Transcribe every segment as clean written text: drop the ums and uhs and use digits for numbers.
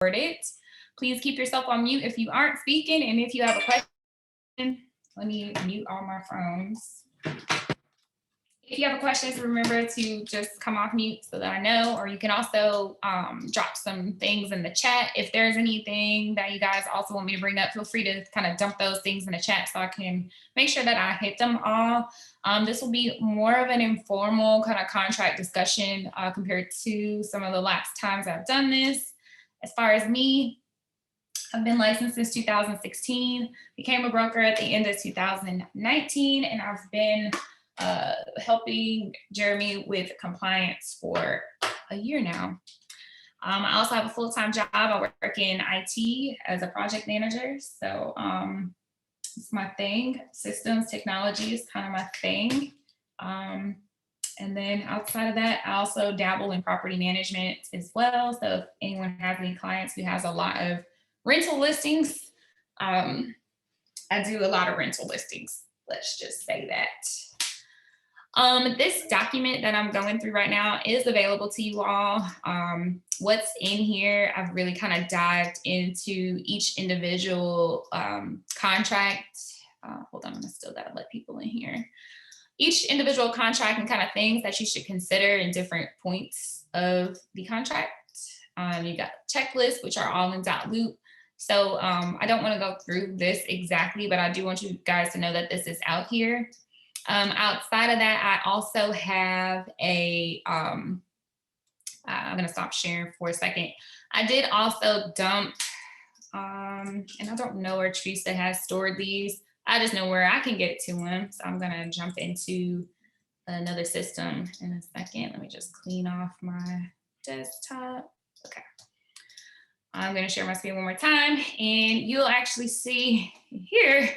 recorded. Please keep yourself on mute if you aren't speaking, and if you have a question, let me mute all my phones. If you have questions, remember to just come off mute so that I know, or you can also drop some things in the chat. If there's anything that you guys also want me to bring up, feel free to kind of dump those things in the chat so I can make sure that I hit them all. This will be more of an informal kind of contract discussion compared to some of the last times I've done this. As far as me, I've been licensed since 2016, became a broker at the end of 2019, and I've been helping Jeremy with compliance for a year now. I also have a full-time job. I work in IT as a project manager. So it's my thing. Systems, technology is kind of my thing. And then outside of that, I also dabble in property management as well. So if anyone has any clients who has a lot of rental listings, I do a lot of rental listings. Let's just say that. This document that I'm going through right now is available to you all. What's in here, I've really kind of dived into each individual contract. Hold on, I'm still gotta let people in here. Each individual contract and kind of things that you should consider in different points of the contract. You got checklists, which are all in .loop. So I don't want to go through this exactly, but I do want you guys to know that this is out here. Outside of that, I also have a, I'm gonna stop sharing for a second. I did also dump, and I don't know where Teresa has stored these. I just know where I can get to them. So I'm gonna jump into another system in a second. Let me just clean off my desktop. Okay. I'm gonna share my screen one more time, and you'll actually see here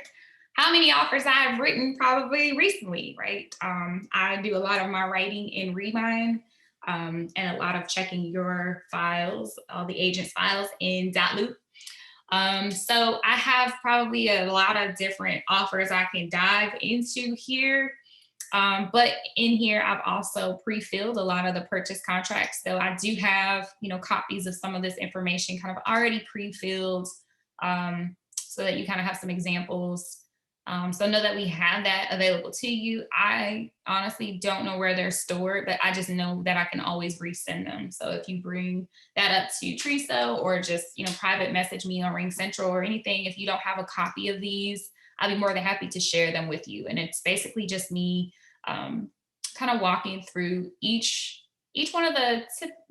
how many offers I've written probably recently, right? I do a lot of my writing in Remind and a lot of checking your files, all the agents' files in .loop. So I have probably a lot of different offers I can dive into here. But in here, I've also pre-filled a lot of the purchase contracts. So I do have, copies of some of this information kind of already pre-filled so that you kind of have some examples. So know that we have that available to you. I honestly don't know where they're stored, but I just know that I can always resend them. So if you bring that up to Teresa or just, private message me on Ring Central or anything, if you don't have a copy of these, I'll be more than happy to share them with you. And it's basically just me kind of walking through each one of the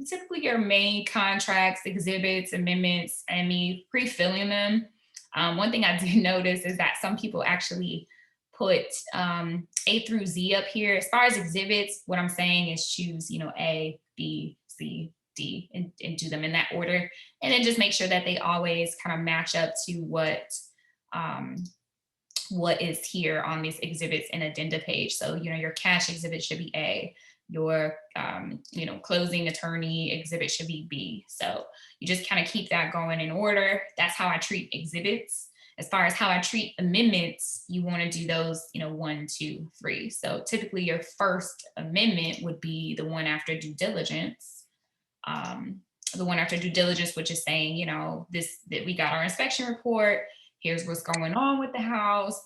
typically your main contracts, exhibits, amendments, and me pre-filling them. One thing I did notice is that some people actually put A through Z up here. As far as exhibits, what I'm saying is choose, A, B, C, D, and do them in that order. And then just make sure that they always kind of match up to what is here on these exhibits and addenda page. So, your cash exhibit should be A. Your, closing attorney exhibit should be B. So you just kind of keep that going in order. That's how I treat exhibits. As far as how I treat amendments, you want to do those, 1, 2, 3. So typically your first amendment would be the one after due diligence. The one after due diligence, which is saying, that we got our inspection report. Here's what's going on with the house.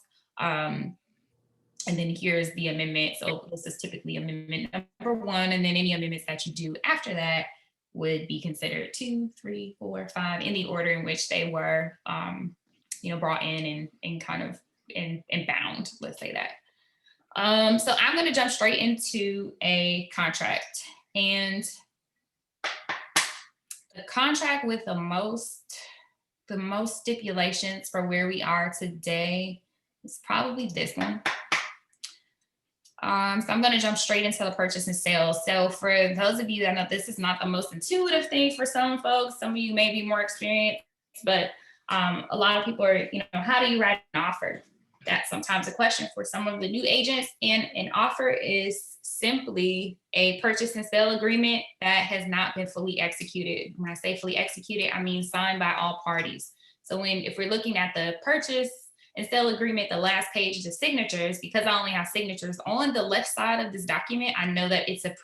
And then here's the amendment. So this is typically amendment number 1. And then any amendments that you do after that would be considered 2, 3, 4, 5 in the order in which they were, brought in and kind of in bound, let's say that. So I'm going to jump straight into a contract. And the contract with the most stipulations for where we are today is probably this one. So I'm going to jump straight into the purchase and sales. So for those of you that know this is not the most intuitive thing for some folks, some of you may be more experienced, but a lot of people are, how do you write an offer? That's sometimes a question for some of the new agents. And an offer is simply a purchase and sale agreement that has not been fully executed. When I say fully executed, I mean signed by all parties. So if we're looking at the purchase and sale agreement, the last page is the signatures. Because I only have signatures on the left side of this document, I know that it's a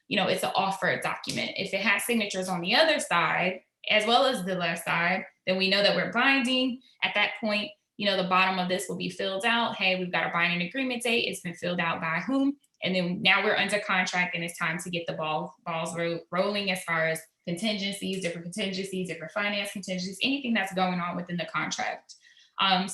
it's an offer document. If it has signatures on the other side, as well as the left side, then we know that we're binding. At that point, the bottom of this will be filled out. Hey, we've got a binding agreement date. It's been filled out by whom? And then now we're under contract, and it's time to get the balls rolling as far as contingencies, different finance contingencies, anything that's going on within the contract.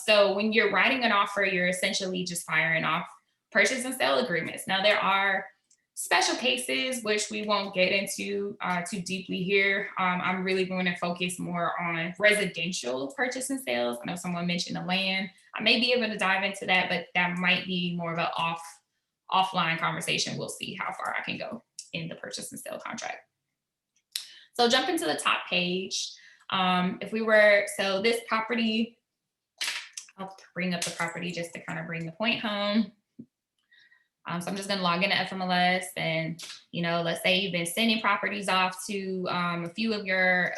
So when you're writing an offer, you're essentially just firing off purchase and sale agreements. Now, there are special cases, which we won't get into too deeply here. I'm really going to focus more on residential purchase and sales. I know someone mentioned the land. I may be able to dive into that, but that might be more of an offline conversation. We'll see how far I can go in the purchase and sale contract. So jumping to the top page, so this property, I'll bring up the property just to kind of bring the point home. So I'm just going to log into FMLS, and let's say you've been sending properties off to a few of your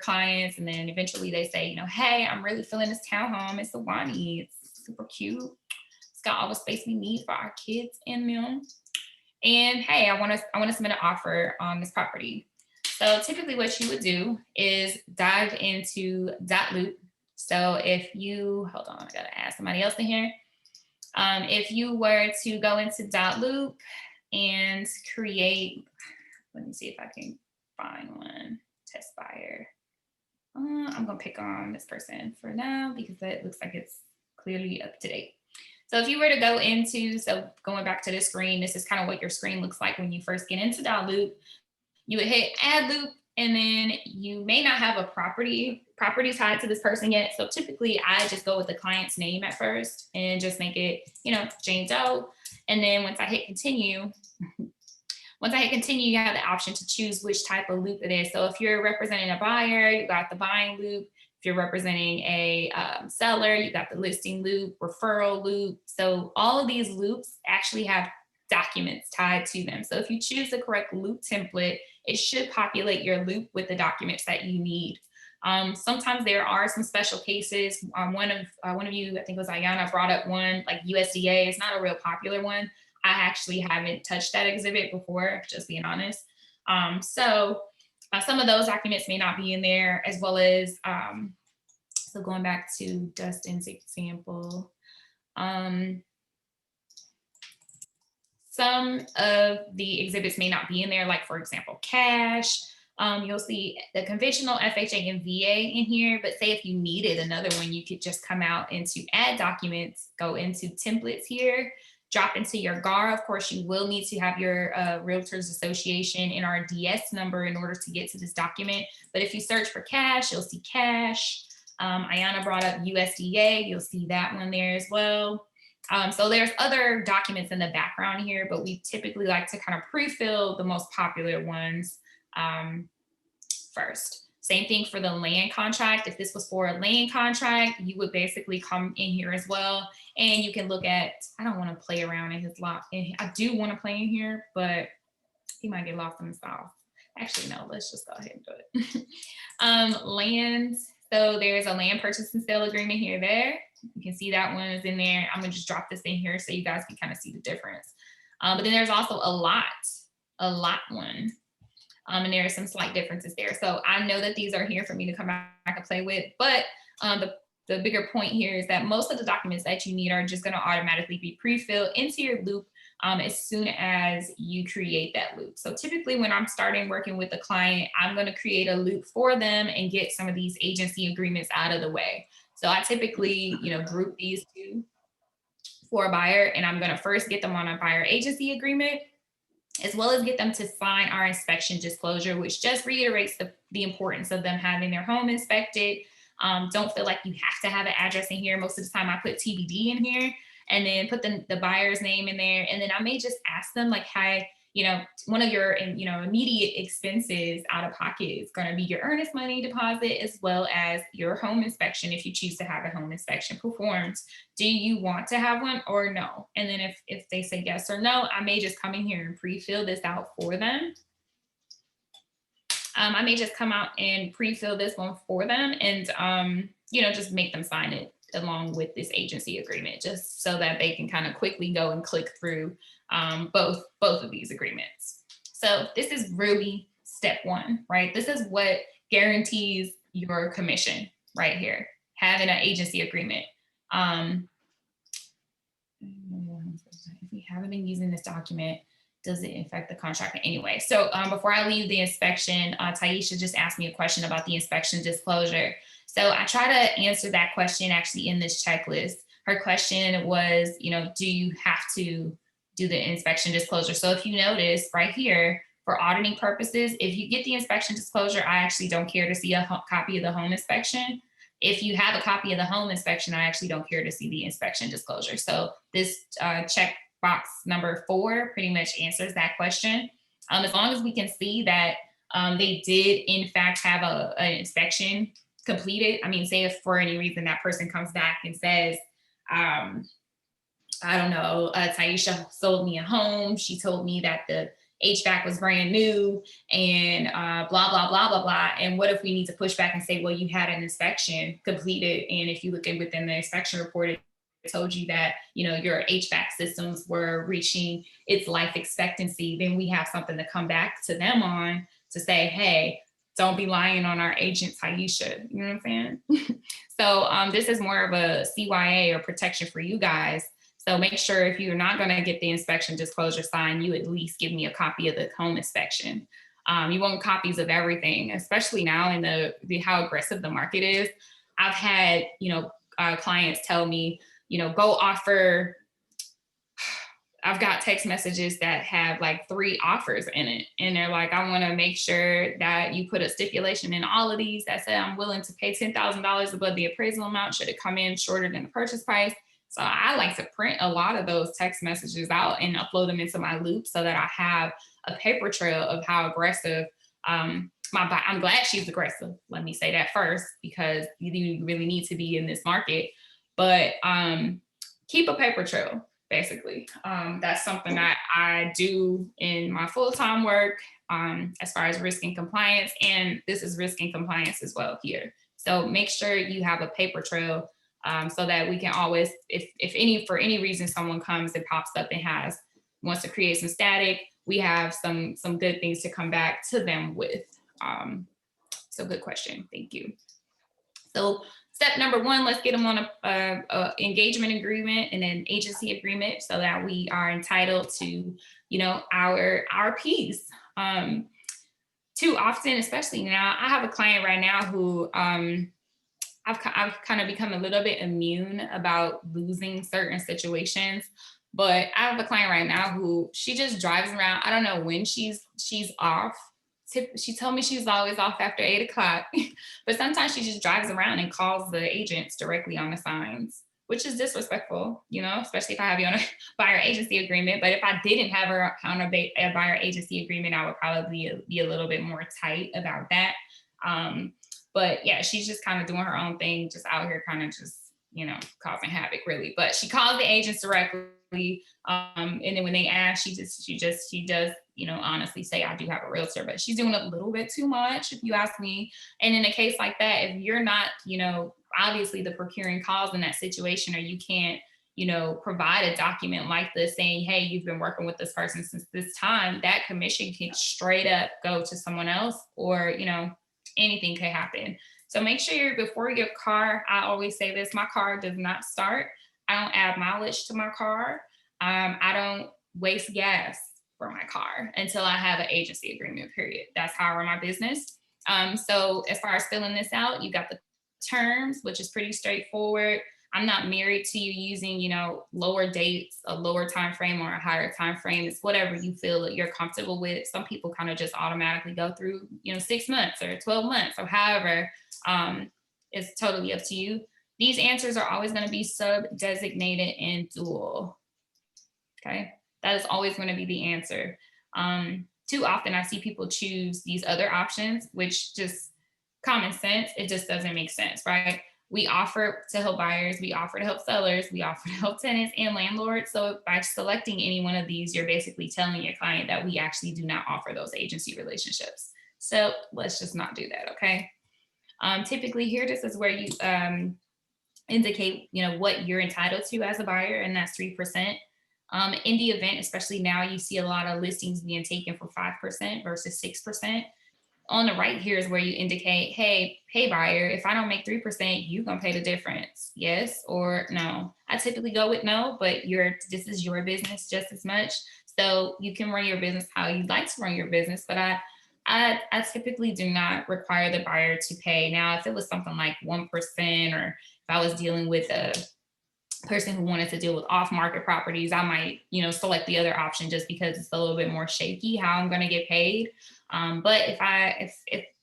clients, and then eventually they say, hey, I'm really feeling this townhome. It's the Wani. It's super cute. It's got all the space we need for our kids in them. And hey, I want to submit an offer on this property. So typically, what you would do is dive into .loop. So if you hold on, I gotta add somebody else in here. If you were to go into .loop and create, let me see if I can find one, test buyer. I'm gonna pick on this person for now because it looks like it's clearly up to date. So if you were to go into, going back to the screen, this is kind of what your screen looks like when you first get into .loop. You would hit add loop, and then you may not have a property tied to this person yet. So typically I just go with the client's name at first and just make it, Jane Doe. And then once I hit continue, you have the option to choose which type of loop it is. So if you're representing a buyer, you got the buying loop. If you're representing a seller, you got the listing loop, referral loop. So all of these loops actually have documents tied to them. So if you choose the correct loop template, it should populate your loop with the documents that you need. Sometimes there are some special cases. One of you, I think it was Ayana, brought up one like USDA. It's not a real popular one. I actually haven't touched that exhibit before, just being honest. So some of those documents may not be in there, as well as, so going back to Dustin's example, some of the exhibits may not be in there, like for example, cash. You'll see the conventional FHA and VA in here, but say if you needed another one, you could just come out into add documents, go into templates here, drop into your GAR. Of course, you will need to have your Realtors Association NRDS number in order to get to this document. But if you search for cash, you'll see cash. Ayana brought up USDA. You'll see that one there as well. So there's other documents in the background here, but we typically like to kind of pre-fill the most popular ones first. Same thing for the land contract. If this was for a land contract, you would basically come in here as well. And you can look at, I don't want to play around in his lot. I do want to play in here, but he might get lost in the sauce. Actually, no, let's just go ahead and do it. Land. So there's a land purchase and sale agreement here, there. You can see that one is in there. I'm gonna just drop this in here so you guys can kind of see the difference. But then there's also a lot one. And there are some slight differences there. So I know that these are here for me to come back and play with, but the bigger point here is that most of the documents that you need are just gonna automatically be pre-filled into your loop as soon as you create that loop. So typically when I'm starting working with a client, I'm gonna create a loop for them and get some of these agency agreements out of the way. So I typically, group these two for a buyer, and I'm gonna first get them on a buyer agency agreement, as well as get them to sign our inspection disclosure, which just reiterates the importance of them having their home inspected. Don't feel like you have to have an address in here. Most of the time I put TBD in here and then put the buyer's name in there. And then I may just ask them like, hi, one of your, immediate expenses out of pocket is going to be your earnest money deposit, as well as your home inspection. If you choose to have a home inspection performed, do you want to have one or no? And then if they say yes or no, I may just come in here and pre-fill this out for them. I may just come out and pre-fill this one for them and, just make them sign it along with this agency agreement, just so that they can kind of quickly go and click through both of these agreements. So this is really step one, right? This is what guarantees your commission right here, having an agency agreement. If we haven't been using this document, does it affect the contract anyway? So before I leave the inspection, Taisha just asked me a question about the inspection disclosure. So I try to answer that question actually in this checklist. Her question was, do you have to do the inspection disclosure? So if you notice right here, for auditing purposes, if you get the inspection disclosure, I actually don't care to see a copy of the home inspection. If you have a copy of the home inspection, I actually don't care to see the inspection disclosure. So this check box number 4 pretty much answers that question. As long as we can see that they did in fact have an inspection completed. I mean, say if for any reason that person comes back and says, I don't know, Taisha sold me a home. She told me that the HVAC was brand new and blah, blah, blah, blah, blah. And what if we need to push back and say, well, you had an inspection completed. And if you look at within the inspection report, it told you that, your HVAC systems were reaching its life expectancy, then we have something to come back to them on to say, hey, don't be lying on our agent, Taisha. You know what I'm saying? So this is more of a CYA or protection for you guys. So make sure if you're not going to get the inspection disclosure signed, you at least give me a copy of the home inspection. You want copies of everything, especially now in the how aggressive the market is. I've had, clients tell me, go offer. I've got text messages that have like 3 offers in it. And they're like, I want to make sure that you put a stipulation in all of these that said I'm willing to pay $10,000 above the appraisal amount should it come in shorter than the purchase price. So I like to print a lot of those text messages out and upload them into my loop so that I have a paper trail of how aggressive I'm glad she's aggressive. Let me say that first, because you really need to be in this market. But keep a paper trail, basically. That's something that I do in my full-time work as far as risk and compliance. And this is risk and compliance as well here. So make sure you have a paper trail so that we can always, if for any reason someone comes and pops up and wants to create some static, we have some good things to come back to them with. So good question. Thank you. So step number 1, let's get them on a engagement agreement and an agency agreement so that we are entitled to, our piece. Too often, especially now, I have a client right now who I've kind of become a little bit immune about losing certain situations. But I have a client right now who she just drives around. I don't know when she's off. She told me she's always off after 8 o'clock, but sometimes she just drives around and calls the agents directly on the signs, which is disrespectful, especially if I have you on a buyer agency agreement. But if I didn't have her on a buyer agency agreement, I would probably be a little bit more tight about that. But yeah, she's just kind of doing her own thing, just out here kind of just, causing havoc really. But she calls the agents directly. And then when they ask, she does, honestly say, I do have a realtor, but she's doing a little bit too much, if you ask me. And in a case like that, if you're not, obviously the procuring cause in that situation, or you can't, provide a document like this saying, hey, you've been working with this person since this time, that commission can straight up go to someone else, or, anything could happen. So make sure before your car, I always say this, my car does not start. I don't add mileage to my car. I don't waste gas for my car until I have an agency agreement, period. That's how I run my business. So as far as filling this out, you got the terms, which is pretty straightforward. I'm not married to you using, lower dates, a lower time frame or a higher time frame. It's whatever you feel that you're comfortable with. Some people kind of just automatically go through, 6 months or 12 months or however. It's totally up to you. These answers are always going to be sub-designated and dual. Okay, that is always going to be the answer. Too often I see people choose these other options, which just common sense, it just doesn't make sense, right? We offer to help buyers, we offer to help sellers, we offer to help tenants and landlords. So by selecting any one of these, you're basically telling your client that we actually do not offer those agency relationships. So let's just not do that, okay? Typically here, this is where you indicate, what you're entitled to as a buyer, and that's 3%. In the event, especially now, you see a lot of listings being taken for 5% versus 6%. on the right here is where you indicate, hey buyer, if I don't make 3%, you gonna pay the difference. Yes or no. I typically go with no, but this is your business just as much. So you can run your business how you'd like to run your business, but I typically do not require the buyer to pay. Now, if it was something like 1%, or if I was dealing with a person who wanted to deal with off-market properties, I might, select the other option just because it's a little bit more shaky how I'm going to get paid. But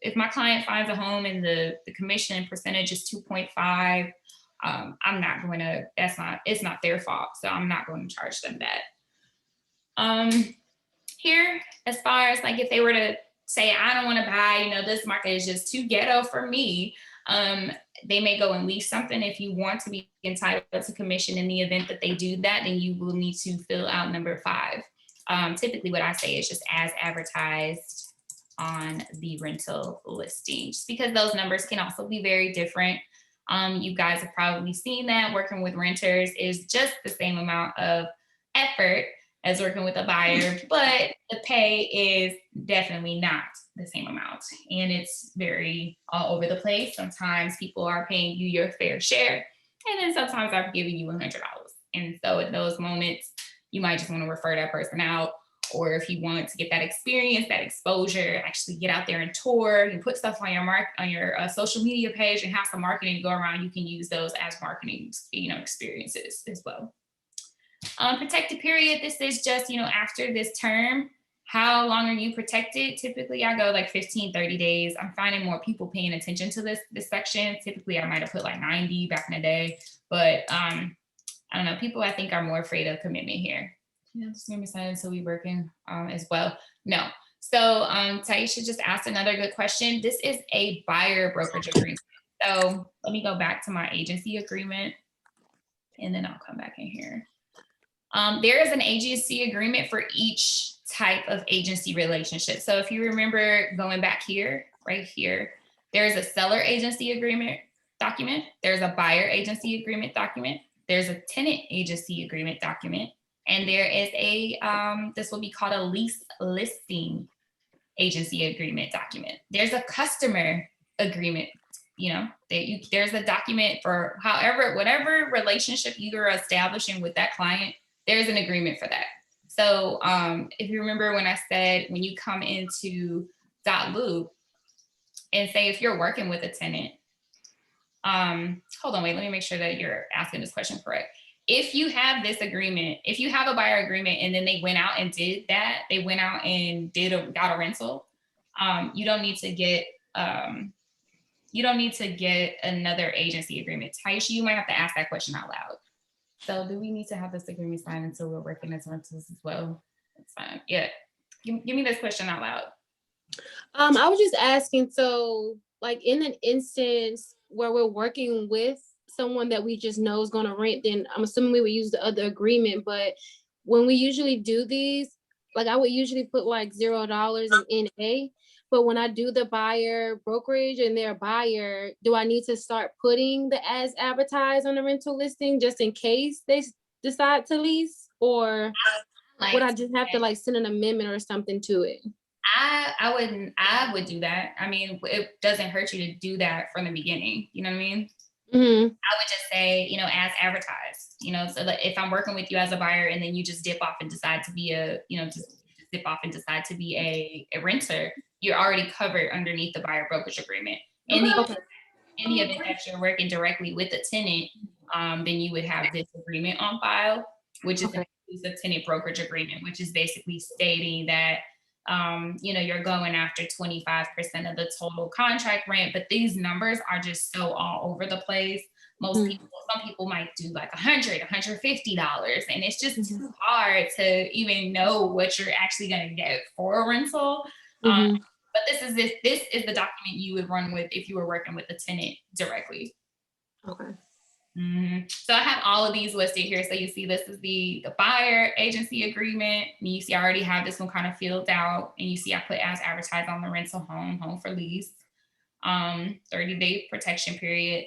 if my client finds a home and the commission percentage is 2.5, I'm not going to. It's not their fault, so I'm not going to charge them that. Here, as far as like if they were to say, I don't want to buy, this market is just too ghetto for me. They may go and lease something. If you want to be entitled to commission in the event that they do that, then you will need to fill out number 5. Typically what I say is just as advertised on the rental listing, just because those numbers can also be very different. You guys have probably seen that working with renters is just the same amount of effort as working with a buyer, but the pay is definitely not the same amount. And it's very all over the place. Sometimes people are paying you your fair share, and then sometimes I'm giving you $100. And so at those moments, you might just want to refer that person out. Or if you want to get that experience, that exposure, actually get out there and tour and put stuff on your social media page and have some marketing to go around, you can use those as marketing, experiences as well. Protected period, this is just, after this term, how long are you protected? Typically, I go like 15, 30 days. I'm finding more people paying attention to this section. Typically, I might have put like 90 back in the day, but I don't know. People, I think, are more afraid of commitment here. Just gonna be silent until we working as well. No. So Taisha just asked another good question. This is a buyer brokerage agreement. So let me go back to my agency agreement, and then I'll come back in here. There is an agency agreement for each type of agency relationship. So if you remember going back here, right here, there's a seller agency agreement document. There's a buyer agency agreement document. There's a tenant agency agreement document. And there is this will be called a lease listing agency agreement document. There's a customer agreement. There's a document for whatever relationship you're establishing with that client, there's an agreement for that. So if you remember when I said, when you come into .loop and say, if you're working with a tenant, hold on, wait, let me make sure that you're asking this question correct. If you have this agreement, if you have a buyer agreement and then they went out and did that, they went out and got a rental, you don't need to get another agency agreement. Taisha, you might have to ask that question out loud. So do we need to have this agreement signed until we're working as rentals as well? That's fine. Yeah. Give me this question out loud. I was just asking, so like in an instance where we're working with someone that we just know is going to rent, then I'm assuming we would use the other agreement. But when we usually do these, like I would usually put like $0 in NA. But when I do the buyer brokerage and they're a buyer, do I need to start putting the as advertised on the rental listing just in case they decide to lease? Or would I just have to like send an amendment or something to it? I would do that. I mean, it doesn't hurt you to do that from the beginning. You know what I mean? Mm-hmm. I would just say, as advertised, so that if I'm working with you as a buyer and then you just dip off and decide to be a renter, you're already covered underneath the buyer brokerage agreement. In the event that you're working directly with a tenant, then you would have this agreement on file, which is an exclusive tenant brokerage agreement, which is basically stating that you're going after 25% of the total contract rent, but these numbers are just so all over the place. Some people might do like $100, $150, and it's just too hard to even know what you're actually going to get for a rental. But this is the document you would run with if you were working with a tenant directly. Okay. So I have all of these listed here. So you see, this is the buyer agency agreement. And you see, I already have this one kind of filled out. And you see, I put as advertised on the rental home for lease, 30-day protection period.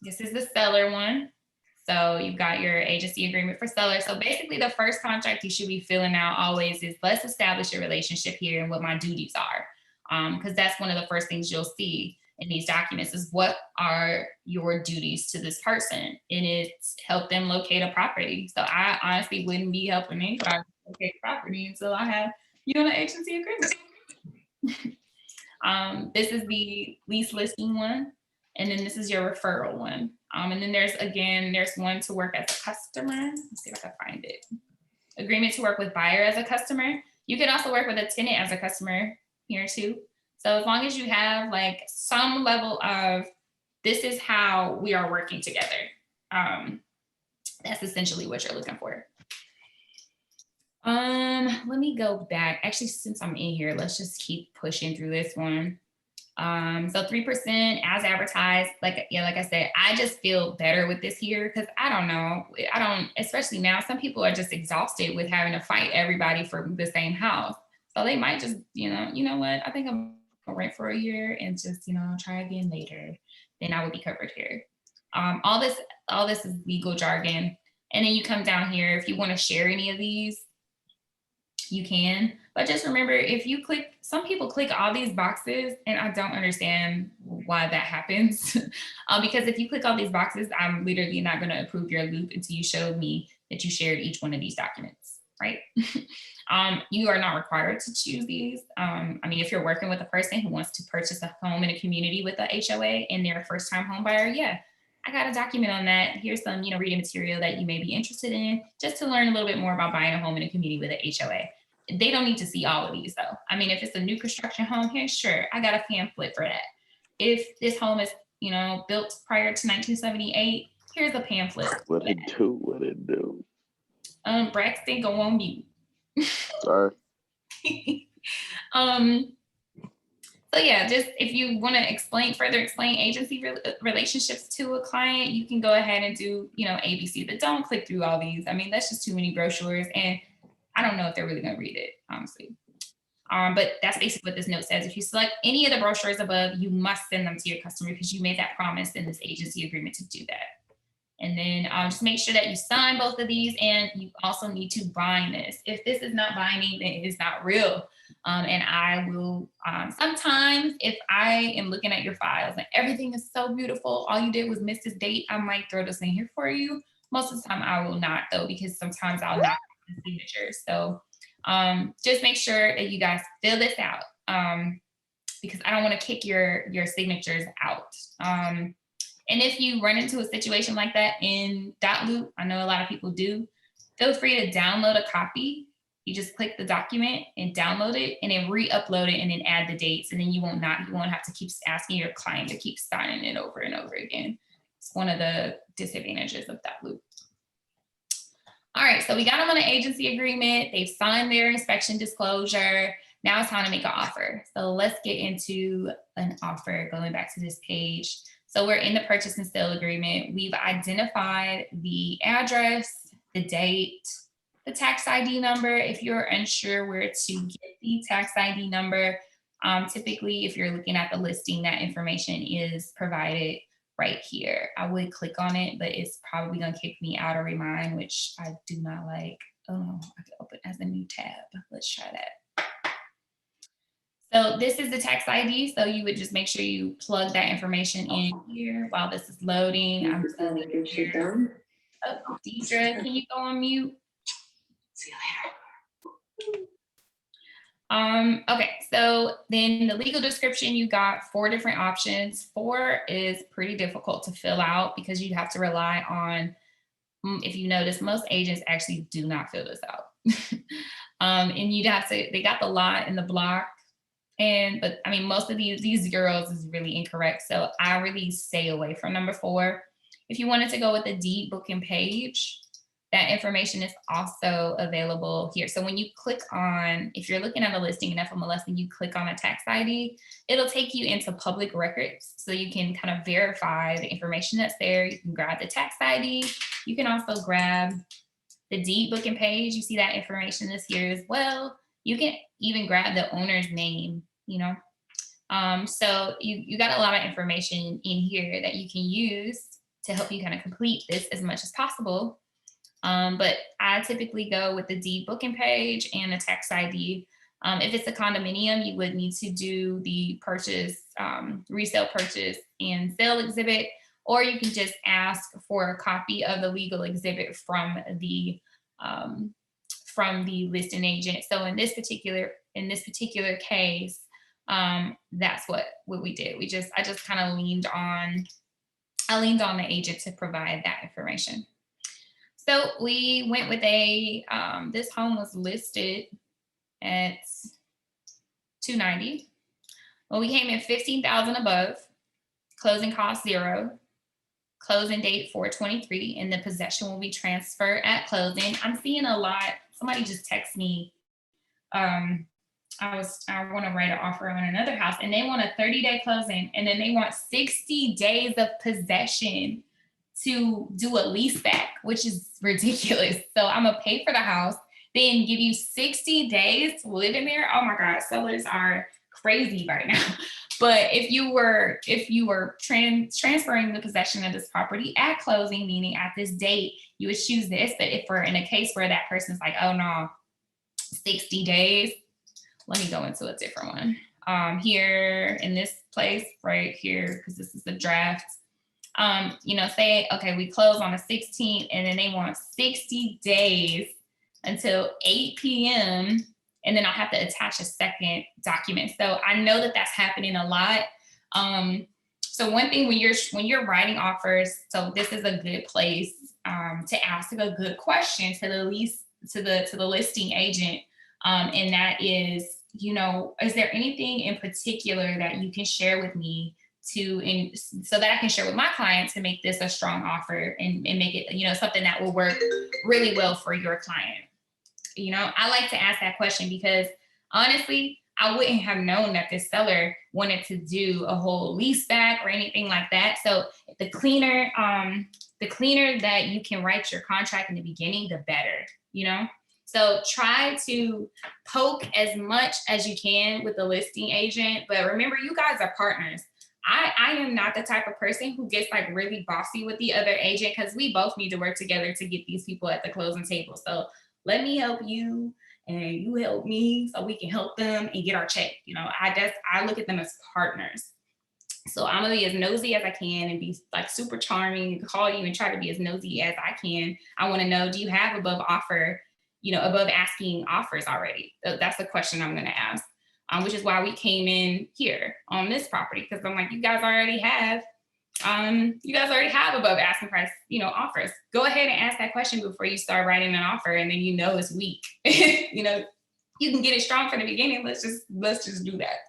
This is the seller one. So you've got your agency agreement for seller. So basically the first contract you should be filling out always is, let's establish a relationship here and what my duties are. because that's one of the first things you'll see in these documents is what are your duties to this person, and it's help them locate a property. So I honestly wouldn't be helping anybody locate property until I have you on an agency agreement. This is the lease listing one, and then this is your referral one. And then there's one to work as a customer. Let's see if I can find it. Agreement to work with buyer as a customer. You can also work with a tenant as a customer here too. So as long as you have like some level of this is how we are working together, that's essentially what you're looking for. Let me go back. Actually, since I'm in here, let's just keep pushing through this one. So 3% as advertised. Like I said, I just feel better with this here because I don't know. Especially now, some people are just exhausted with having to fight everybody for the same house. So they might just, you know what? I think I'm gonna rent for a year and just, try again later. Then I would be covered here. All this is legal jargon. And then you come down here, if you want to share any of these, you can, but just remember, if you click, some people click all these boxes and I don't understand why that happens. Because if you click all these boxes, I'm literally not going to approve your loop until you show me that you shared each one of these documents, right? You are not required to choose these. If you're working with a person who wants to purchase a home in a community with a HOA and they're a first time home buyer, yeah, I got a document on that. Here's some, reading material that you may be interested in just to learn a little bit more about buying a home in a community with an HOA. They don't need to see all of these though. If it's a new construction home here, sure, I got a pamphlet for that. If this home is, built prior to 1978, here's a pamphlet. What it do? Braxton, go on mute. Sorry. So yeah, just if you want to further explain agency relationships to a client, you can go ahead and do, ABC, but don't click through all these. That's just too many brochures, and I don't know if they're really going to read it, honestly. But that's basically what this note says. If you select any of the brochures above, you must send them to your customer because you made that promise in this agency agreement to do that. And then just make sure that you sign both of these, and you also need to bind this. If this is not binding, then it is not real. And I will, sometimes if I am looking at your files and everything is so beautiful, all you did was miss this date, I might throw this in here for you. Most of the time I will not though, because sometimes I'll not the signatures. So just make sure that you guys fill this out because I don't want to kick your signatures out. And if you run into a situation like that in .loop, I know a lot of people do, feel free to download a copy. You just click the document and download it and then re-upload it and then add the dates. And then you won't have to keep asking your client to keep signing it over and over again. It's one of the disadvantages of .loop. All right, so we got them on an agency agreement. They've signed their inspection disclosure. Now it's time to make an offer. So let's get into an offer, going back to this page. So we're in the purchase and sale agreement. We've identified the address, the date, the tax ID number. If you're unsure where to get the tax ID number, typically if you're looking at the listing, that information is provided right here. I would click on it, but it's probably gonna kick me out or remind, which I do not like. Oh, I can open as a new tab. Let's try that. So this is the tax ID. So you would just make sure you plug that information in here while this is loading. I'm telling you here. Oh, Deidre, can you go on mute? See you later. Okay, so then the legal description, you got 4 different options. 4 is pretty difficult to fill out because you have to rely on, if you notice, most agents actually do not fill this out. And you'd have to, they got the lot and the block. But most of these zeros is really incorrect. So I really stay away from number 4. If you wanted to go with the deed book and page, that information is also available here. So when you click on, if you're looking at a listing in FMLS and you click on a tax ID, it'll take you into public records. So you can kind of verify the information that's there. You can grab the tax ID. You can also grab the deed book and page. You see that information is here as well. You can even grab the owner's name, So you got a lot of information in here that you can use to help you kind of complete this as much as possible. But I typically go with the deed book and page and the tax ID. If it's a condominium, you would need to do the purchase, resale purchase and sale exhibit, or you can just ask for a copy of the legal exhibit from the listing agent. So in this particular case, that's what we did. I just kind of leaned on the agent to provide that information. So we went with this home was listed at $290. Well, we came in $15,000 above, closing cost 0, closing date 4/23, and the possession will be transferred at closing. I'm seeing a lot. Somebody just texted me. I want to write an offer on another house, and they want a 30-day closing, and then they want 60 days of possession to do a lease back, which is ridiculous. So I'm gonna pay for the house, then give you 60 days to live in there. Oh my God, sellers are crazy right now. But if you were transferring the possession of this property at closing, meaning at this date, you would choose this. But if we're in a case where that person's like, oh no, 60 days, let me go into a different one. Here in this place right here, because this is the draft. Say, okay, we close on the 16th, and then they want 60 days until 8 p.m. And then I'll have to attach a second document. So I know that that's happening a lot. So one thing when you're writing offers, so this is a good place to ask a good question to the listing agent, and that is, is there anything in particular that you can share with me so that I can share with my client to make this a strong offer and make it something that will work really well for your client. I like to ask that question because honestly, I wouldn't have known that this seller wanted to do a whole lease back or anything like that. So the cleaner that you can write your contract in the beginning, the better, So try to poke as much as you can with the listing agent. But remember, you guys are partners. I am not the type of person who gets like really bossy with the other agent, because we both need to work together to get these people at the closing table. So let me help you and you help me so we can help them and get our check. I look at them as partners. So I'm gonna be as nosy as I can and be like super charming, call you and try to be as nosy as I can. I want to know, do you have above asking offers already? That's the question I'm gonna ask. Which is why we came in here on this property, because I'm like, you guys already have above asking price, offers. Go ahead and ask that question before you start writing an offer, and then it's weak. You can get it strong from the beginning. Let's just do that.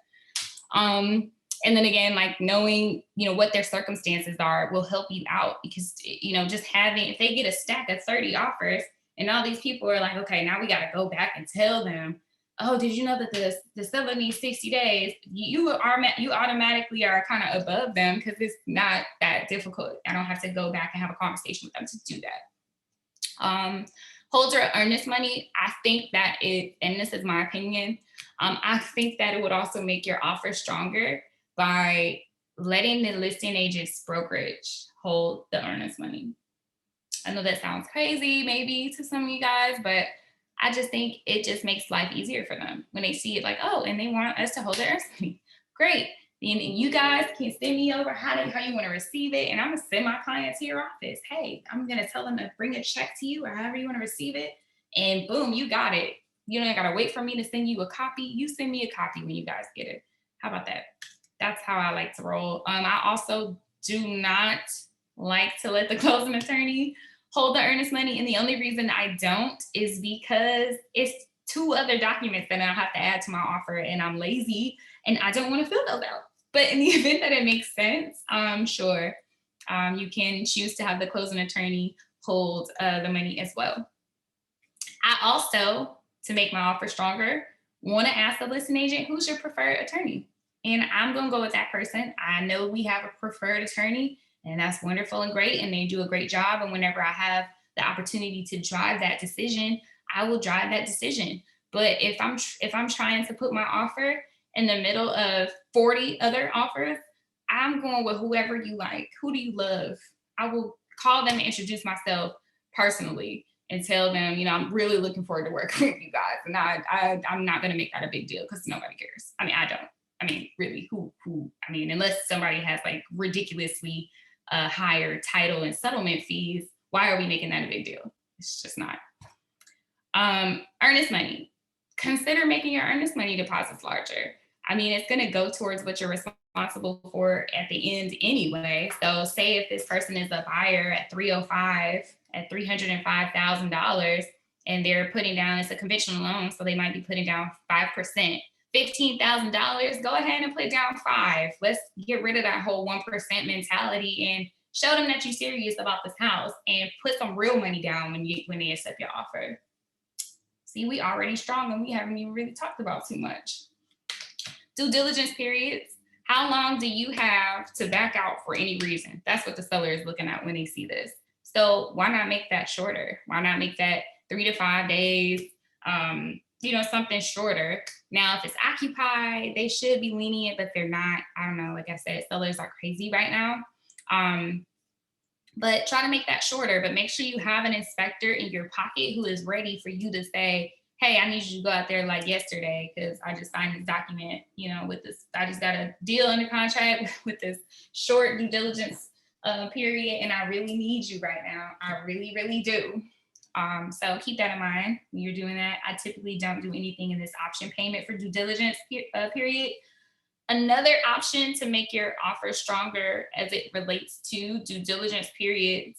And then again, like knowing, what their circumstances are will help you out, because just if they get a stack of 30 offers and all these people are like, okay, now we got to go back and tell them, oh, did you know that the seller needs 60 days? You automatically are kind of above them, because it's not that difficult. I don't have to go back and have a conversation with them to do that. Hold your earnest money. I think that and this is my opinion, I think that it would also make your offer stronger by letting the listing agent's brokerage hold the earnest money. I know that sounds crazy maybe to some of you guys, but I just think it just makes life easier for them when they see it like, oh, and they want us to hold their earnest money. Great. Then you guys can send me over how you want to receive it. And I'm going to send my client to your office. Hey, I'm going to tell them to bring a check to you or however you want to receive it. And boom, you got it. You don't got to wait for me to send you a copy. You send me a copy when you guys get it. How about that? That's how I like to roll. I also do not like to let the closing attorney hold the earnest money. And the only reason I don't is because it's 2 other documents that I'll have to add to my offer, and I'm lazy and I don't want to fill those out. But in the event that it makes sense, sure, you can choose to have the closing attorney hold the money as well. I also, to make my offer stronger, want to ask the listing agent, who's your preferred attorney? And I'm going to go with that person. I know we have a preferred attorney, and that's wonderful and great, and they do a great job. And whenever I have the opportunity to drive that decision, I will drive that decision. But if I'm trying to put my offer in the middle of 40 other offers, I'm going with whoever you like. Who do you love? I will call them and introduce myself personally. and tell them, I'm really looking forward to working with you guys. And I'm not going to make that a big deal because nobody cares. I mean, I don't. I mean, really, unless somebody has like ridiculously higher title and settlement fees, why are we making that a big deal? It's just not. Earnest money. Consider making your earnest money deposits larger. I mean, it's going to go towards what you're responsible for at the end anyway. So say if this person is a buyer at 305, at $305,000, and they're putting down, it's a conventional loan, so they might be putting down 5%, $15,000, go ahead and put down 5. Let's get rid of that whole 1% mentality and show them that you're serious about this house and put some real money down when they accept your offer. See, we already strong and we haven't even really talked about too much. Due diligence periods. How long do you have to back out for any reason? That's what the seller is looking at when they see this. So why not make that shorter? Why not make that 3 to 5 days? Something shorter. Now, if it's occupied, they should be lenient, but they're not. I don't know. Like I said, sellers are crazy right now. But try to make that shorter, but make sure you have an inspector in your pocket who is ready for you to say, hey, I need you to go out there like yesterday because I just signed this document, with this, I just got a deal under contract with this short due diligence period, and I really need you right now. I really, really do. So keep that in mind when you're doing that. I typically don't do anything in this option payment for due diligence period. Another option to make your offer stronger as it relates to due diligence periods,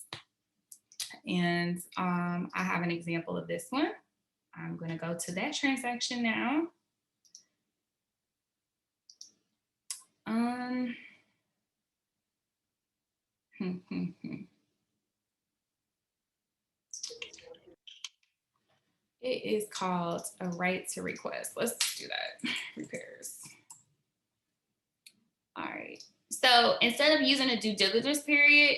and I have an example of this one. I'm going to go to that transaction now. It is called a right to request. Let's do that. Repairs. All right. So instead of using a due diligence period,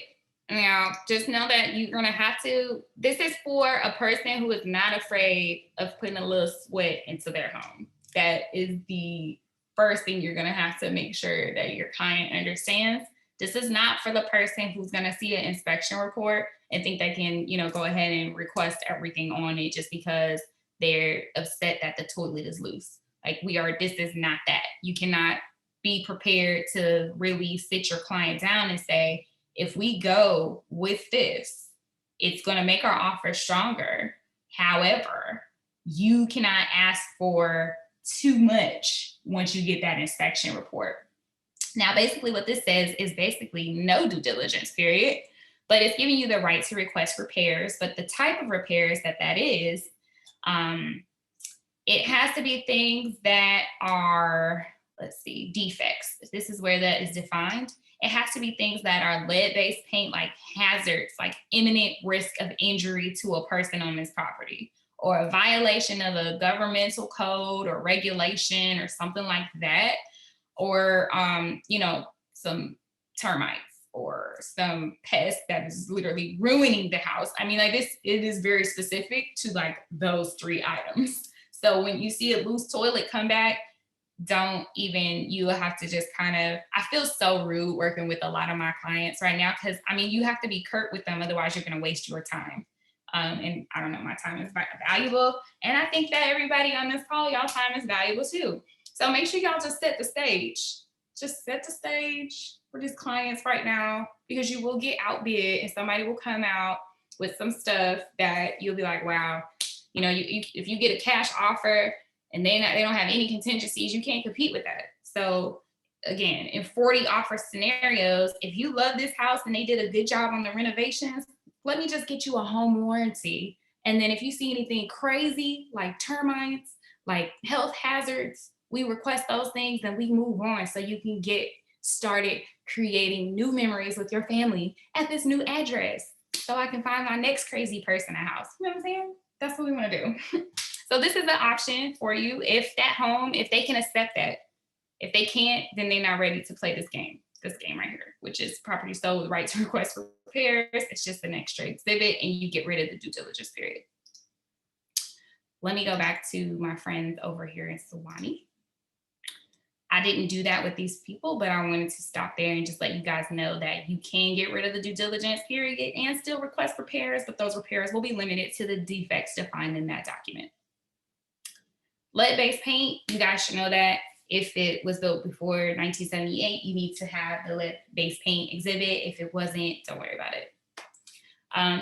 now just know that you're going to have to, this is for a person who is not afraid of putting a little sweat into their home. That is the first thing you're going to have to make sure that your client understands. This is not for the person who's going to see an inspection report and think they can, go ahead and request everything on it just because they're upset that the toilet is loose. Like this is not that. You cannot be prepared to really sit your client down and say, if we go with this, it's going to make our offer stronger. However, you cannot ask for too much once you get that inspection report. Now, basically what this says is basically no due diligence period, but it's giving you the right to request repairs. But the type of repairs that is, it has to be things that are, defects. This is where that is defined. It has to be things that are lead-based paint, like hazards, like imminent risk of injury to a person on this property, or a violation of a governmental code or regulation or something like that, or, some termites or some pest that is literally ruining the house. I mean, it is very specific to those 3 items. So when you see a loose toilet come back, you have to just I feel so rude working with a lot of my clients right now because, you have to be curt with them. Otherwise, you're going to waste your time. And I don't know, my time is valuable. And I think that everybody on this call, y'all time is valuable too. So make sure y'all just set the stage. Just set the stage for these clients right now, because you will get outbid and somebody will come out with some stuff that you'll be like, wow, if you get a cash offer and they don't have any contingencies, you can't compete with that. So again, in 40 offer scenarios, if you love this house and they did a good job on the renovations, let me just get you a home warranty. And then if you see anything crazy like termites, like health hazards, we request those things and we move on so you can get started creating new memories with your family at this new address so I can find my next crazy person a house. You know what I'm saying? That's what we want to do. So this is an option for you if they can accept that. If they can't, then they're not ready to play this game right here, which is property sold with right to request for repairs. It's just an extra exhibit and you get rid of the due diligence period. Let me go back to my friends over here in Sewanee. I didn't do that with these people, but I wanted to stop there and just let you guys know that you can get rid of the due diligence period and still request repairs, but those repairs will be limited to the defects defined in that document. Lead-based paint, you guys should know that if it was built before 1978, you need to have the lead-based paint exhibit. If it wasn't, don't worry about it.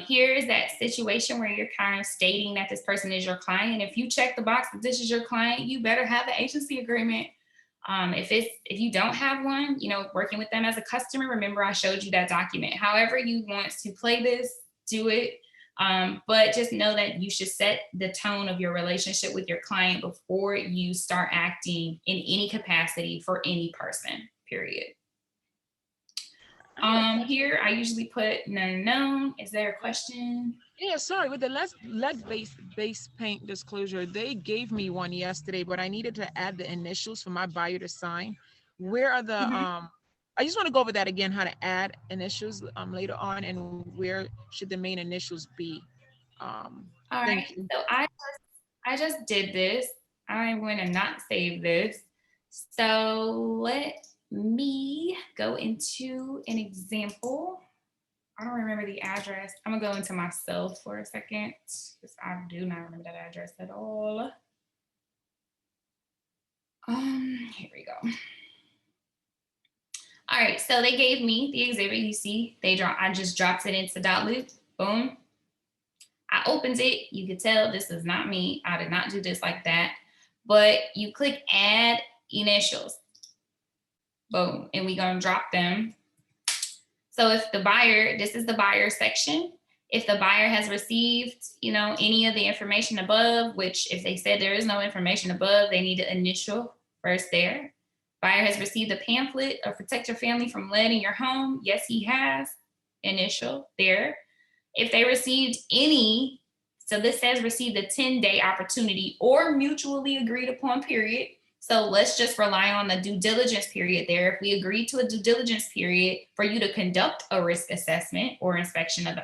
Here is that situation where you're kind of stating that this person is your client. If you check the box that this is your client, you better have the agency agreement. If you don't have one, working with them as a customer, remember I showed you that document. However you want to play this, do it. But just know that you should set the tone of your relationship with your client before you start acting in any capacity for any person, period. Here I usually put none known. Is there a question? Yeah, sorry, with the lead-based paint disclosure, they gave me one yesterday, but I needed to add the initials for my buyer to sign. Where are the I just want to go over that again, how to add initials later on, and where should the main initials be? All right, so I just did this. I'm going to not save this. So let me go into an example. I don't remember the address. I'm gonna go into myself for a second because I do not remember that address at all. Here we go. All right, so they gave me the exhibit. You see, I just dropped it into .loop. Boom. I opened it. You could tell this is not me. I did not do this like that. But you click add initials. Boom, and we're gonna drop them. So if the buyer, this is the buyer section. If the buyer has received, any of the information above, which if they said there is no information above, they need to initial first there. Buyer has received a pamphlet of Protect Your Family from Lead in Your Home. Yes, he has. Initial there. If they received any, so this says received a 10-day opportunity or mutually agreed upon period. So let's just rely on the due diligence period there. If we agree to a due diligence period for you to conduct a risk assessment or inspection of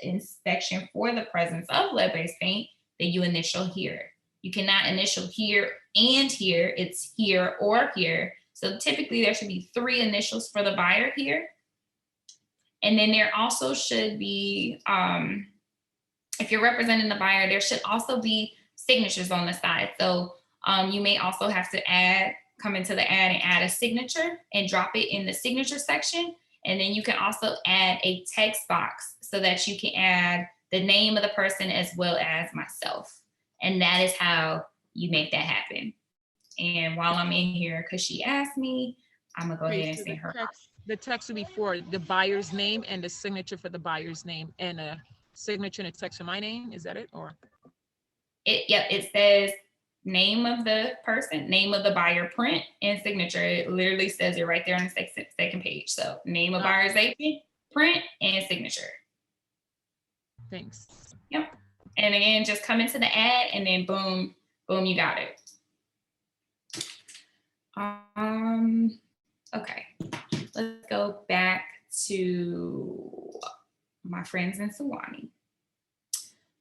inspection for the presence of lead-based paint, then you initial here. You cannot initial here and here. It's here or here. So typically there should be 3 initials for the buyer here. And then there also should be, if you're representing the buyer, there should also be signatures on the side. So you may also have to come into the ad and add a signature and drop it in the signature section. And then you can also add a text box so that you can add the name of the person as well as myself. And that is how you make that happen. And while I'm in here, because she asked me, I'm gonna go ahead and send her. The text will be for the buyer's name and the signature for the buyer's name and a signature and a text for my name. Is that it? Or it says name of the person, name of the buyer, print, and signature. It literally says it right there on the second page. So name of buyer's agent, print, and signature. Thanks. Yep. And again, just come into the ad and then boom, boom, you got it. Okay, let's go back to my friends in Sewanee.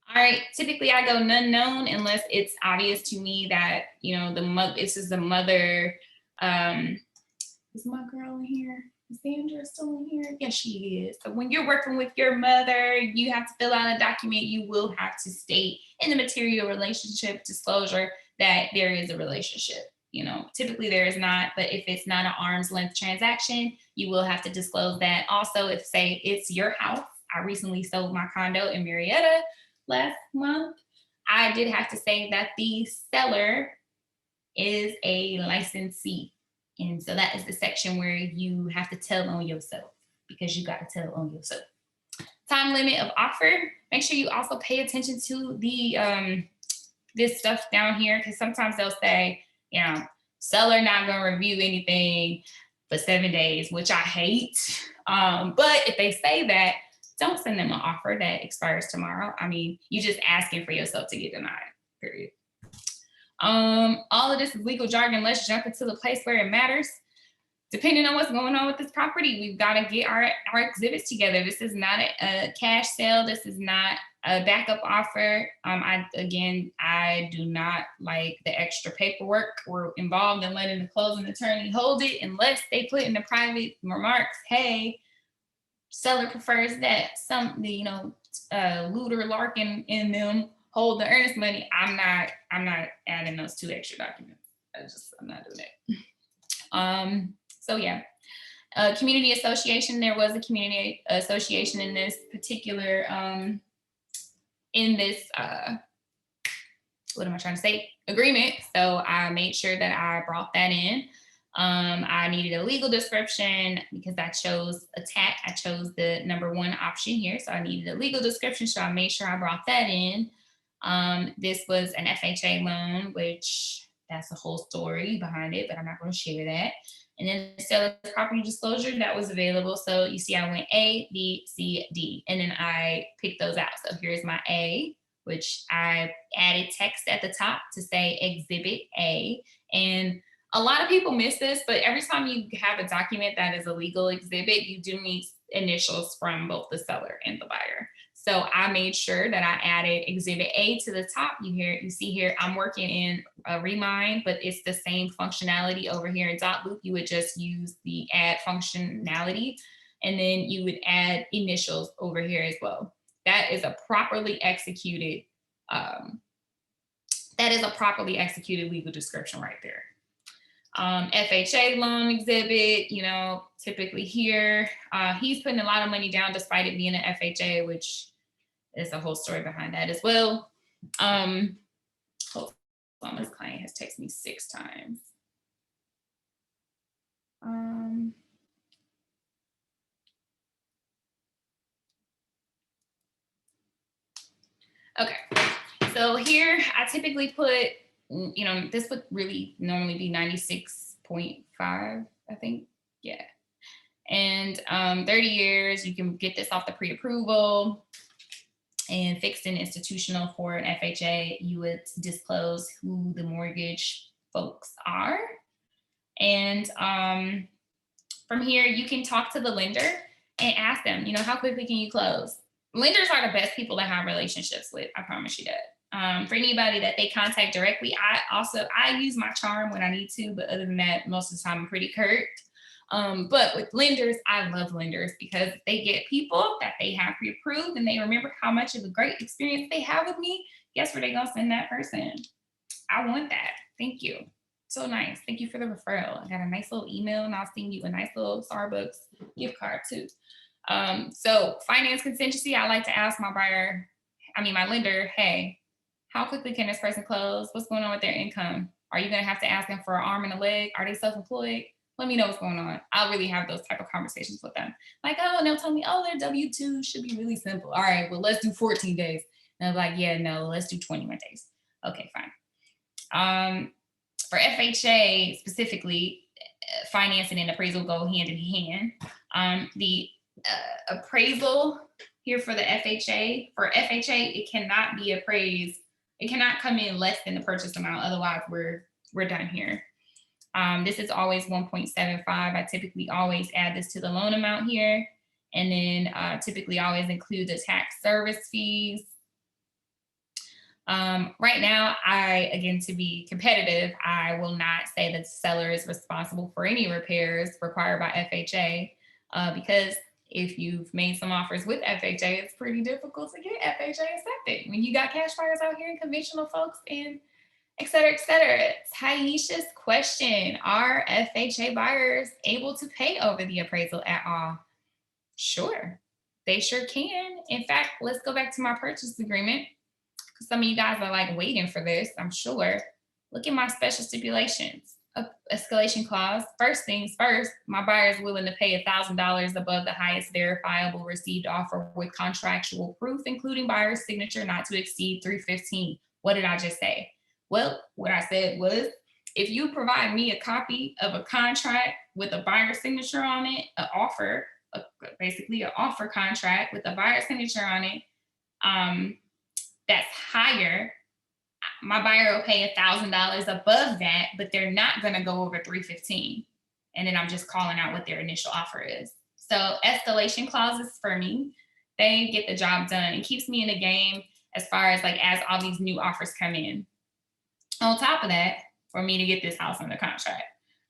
All right, typically I go none known unless it's obvious to me that, this is the mother. Is my girl in here? Is Sandra still in here? Yes, she is. So when you're working with your mother, you have to fill out a document. You will have to state in the material relationship disclosure that there is a relationship. Typically there is not, but if it's not an arm's length transaction, you will have to disclose that. Also, if say it's your house, I recently sold my condo in Marietta last month, I did have to say that the seller is a licensee. And so that is the section where you have to tell on yourself because you got to tell on yourself. Time limit of offer. Make sure you also pay attention to the this stuff down here because sometimes they'll say, seller not gonna review anything for 7 days, which I hate. But if they say that, don't send them an offer that expires tomorrow. I mean, you just asking for yourself to get denied, period. All of this is legal jargon. Let's jump into the place where it matters. Depending on what's going on with this property, we've got to get our exhibits together. This is not a cash sale. This is not A backup offer, I do not like the extra paperwork or involved in letting the closing attorney hold it unless they put in the private remarks, hey, seller prefers that Luder, Larkin, and them hold the earnest money. I'm not adding those 2 extra documents. I'm not doing it. So yeah. Community association, there was a community association in this particular agreement. So I made sure that I brought that in. I needed a legal description because I chose attack. I chose the number 1 option here. So I needed a legal description. So I made sure I brought that in. This was an FHA loan, which that's a whole story behind it, but I'm not going to share that. And then the seller's property disclosure that was available. So you see, I went A, B, C, D, and then I picked those out. So here's my A, which I added text at the top to say Exhibit A. And a lot of people miss this, but every time you have a document that is a legal exhibit, you do need initials from both the seller and the buyer. So I made sure that I added Exhibit A to the top. You see here, I'm working in a Remind, but it's the same functionality over here in Dotloop. You would just use the add functionality, and then you would add initials over here as well. That is a properly executed, legal description right there. FHA loan exhibit, typically here, he's putting a lot of money down despite it being an FHA, which is a whole story behind that as well. Hold on, this client has texted me 6 times. Okay, so here I typically put, this would really normally be 96.5, I think. Yeah. And 30 years, you can get this off the pre-approval. And fixed and institutional for an FHA, you would disclose who the mortgage folks are. And from here, you can talk to the lender and ask them, how quickly can you close? Lenders are the best people to have relationships with. I promise you that. For anybody that they contact directly, I use my charm when I need to, but other than that, most of the time I'm pretty curt. But with lenders, I love lenders because they get people that they have pre-approved and they remember how much of a great experience they have with me. Guess where they're gonna send that person? I want that. Thank you. So nice. Thank you for the referral. I got a nice little email and I'll send you a nice little Starbucks gift card too. So finance contingency, I like to ask my lender, hey, how quickly can this person close? What's going on with their income? Are you gonna have to ask them for an arm and a leg? Are they self-employed? Let me know what's going on. I'll really have those type of conversations with them. Like, and they'll tell me, their W-2 should be really simple. All right, well, let's do 14 days. And I'm like, yeah, no, let's do 21 days. Okay, fine. For FHA specifically, financing and appraisal go hand in hand. The appraisal here for the FHA, it cannot be appraised. It cannot come in less than the purchase amount. Otherwise, we're done here. This is always 1.75. I typically always add this to the loan amount here. And then typically always include the tax service fees. Right now, again, to be competitive, I will not say that the seller is responsible for any repairs required by FHA because if you've made some offers with FHA, it's pretty difficult to get FHA accepted. When you got cash buyers out here and conventional folks and et cetera, et cetera. Taisha's question, are FHA buyers able to pay over the appraisal at all? Sure, they sure can. In fact, let's go back to my purchase agreement because some of you guys are like waiting for this, I'm sure. Look at my special stipulations. Escalation clause. First things first, my buyer is willing to pay $1,000 above the highest verifiable received offer with contractual proof, including buyer's signature not to exceed $315. What did I just say? Well, what I said was, if you provide me a copy of a contract with a buyer's signature on it, basically an offer contract with a buyer's signature on it, that's higher, my buyer will pay $1,000 above that, but they're not going to go over $315. And then I'm just calling out what their initial offer is. So escalation clauses for me, they get the job done. It keeps me in the game as far as like, as all these new offers come in. On top of that, for me to get this house under contract,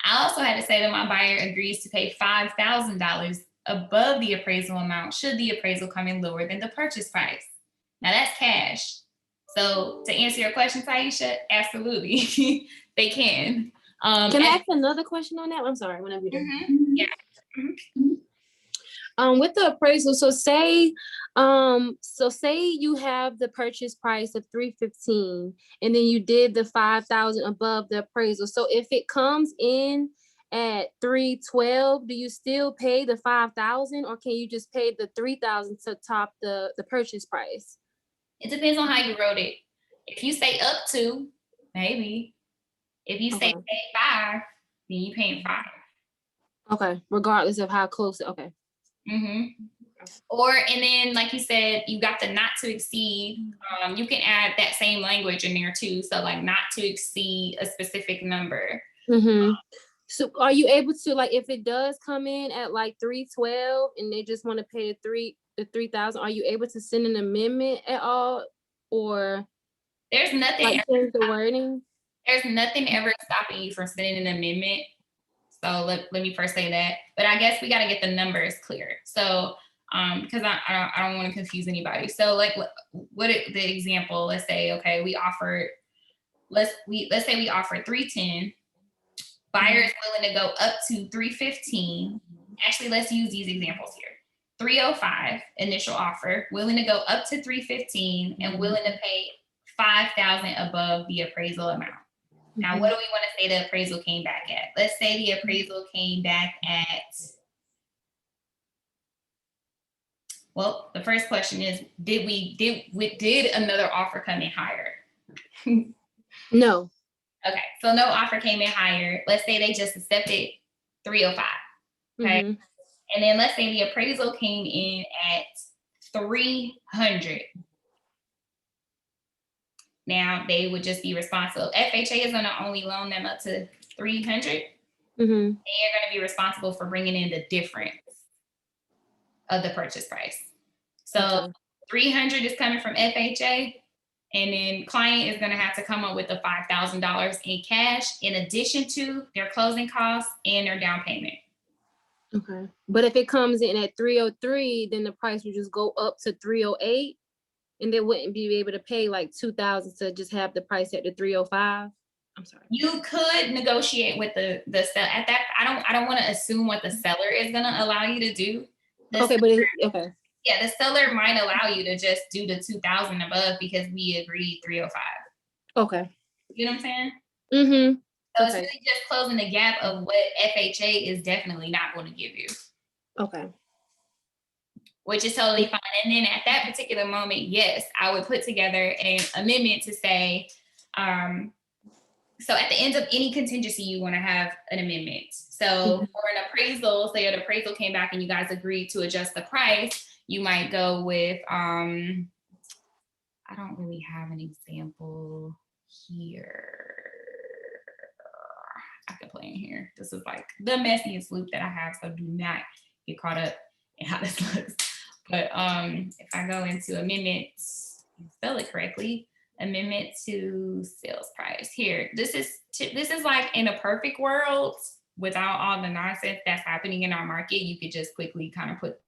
I also had to say that my buyer agrees to pay $5,000 above the appraisal amount should the appraisal come in lower than the purchase price. Now that's cash. So to answer your question, Taisha, absolutely, they can. Can I ask another question on that? I'm sorry, whenever you're done. Yeah. With the appraisal, so say you have the purchase price of $315, and then you did the $5,000 above the appraisal. So if it comes in at $312, do you still pay the $5,000, or can you just pay the $3,000 to top the purchase price? It depends on how you wrote it. If you say up to, maybe. If you say pay 5, then you paying 5. Okay, regardless of how close. Okay. Or, and then like you said, you got the not to exceed. You can add that same language in there too. So like not to exceed a specific number. So are you able to, like, if it does come in at like $312 and they just want to pay the $3,000, are you able to send an amendment at all, or there's nothing like change the wording? There's nothing ever stopping you from sending an amendment. So let me first say that, but I guess we got to get the numbers clear. So, because I don't want to confuse anybody. So like the example, let's say, okay, let's say we offer 310, buyer is willing to go up to 315. Actually, let's use these examples here. 305 initial offer, willing to go up to 315 and willing to pay $5,000 above the appraisal amount. Now, what do we want to say the appraisal came back at? Let's say the appraisal came back at, well, the first question is, did another offer come in higher? No. Okay, so no offer came in higher. Let's say they just accepted 305. Okay, and then let's say the appraisal came in at 300. Now they would just be responsible. FHA is going to only loan them up to 300. They're going to be responsible for bringing in the difference of the purchase price. So 300 is coming from FHA, and then client is going to have to come up with the $5,000 in cash in addition to their closing costs and their down payment. Okay, but if it comes in at 303, then the price would just go up to 308. And they wouldn't be able to pay like $2,000 to just have the price at the 305. I'm sorry. You could negotiate with the seller at that. I don't want to assume what the seller is gonna allow you to do. The seller might allow you to just do the 2,000 above because we agreed 305. Okay. You know what I'm saying? So it's really just closing the gap of what FHA is definitely not going to give you. Okay. Which is totally fine. And then at that particular moment, yes, I would put together an amendment to say, so at the end of any contingency, you want to have an amendment. So for an appraisal, say an appraisal came back and you guys agreed to adjust the price, you might go with, I don't really have an example here. I could play in here. This is like the messiest loop that I have, so do not get caught up in how this looks. But if I go into amendments, spell it correctly, amendment to sales price here. This is like in a perfect world without all the nonsense that's happening in our market. You could just quickly kind of put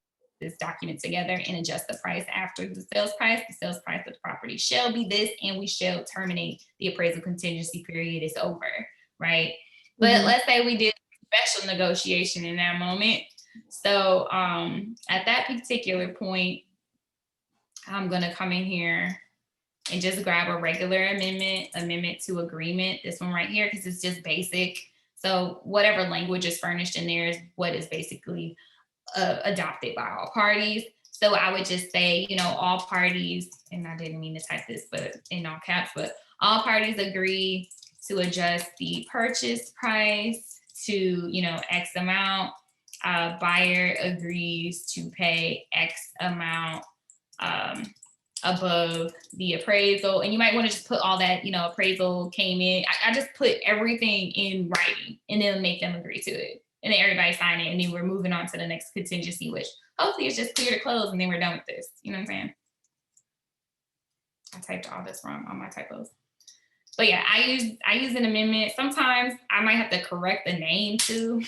this document together and adjust the price after the sales price. The sales price of the property shall be this, and we shall terminate the appraisal contingency period is over, right? But let's say we did special negotiation in that moment. So at that particular point, I'm gonna come in here and just grab a regular amendment to agreement, this one right here, because it's just basic. So whatever language is furnished in there is what is basically adopted by all parties. So I would just say, all parties, and I didn't mean to type this, but in all caps, but all parties agree to adjust the purchase price to, X amount. Buyer agrees to pay X amount above the appraisal. And you might want to just put all that, appraisal came in. I just put everything in writing and then make them agree to it. And then everybody sign it, and then we're moving on to the next contingency, which hopefully is just clear to close, and then we're done with this. You know what I'm saying? I typed all this wrong on my typos. But yeah, I use an amendment. Sometimes I might have to correct the name too.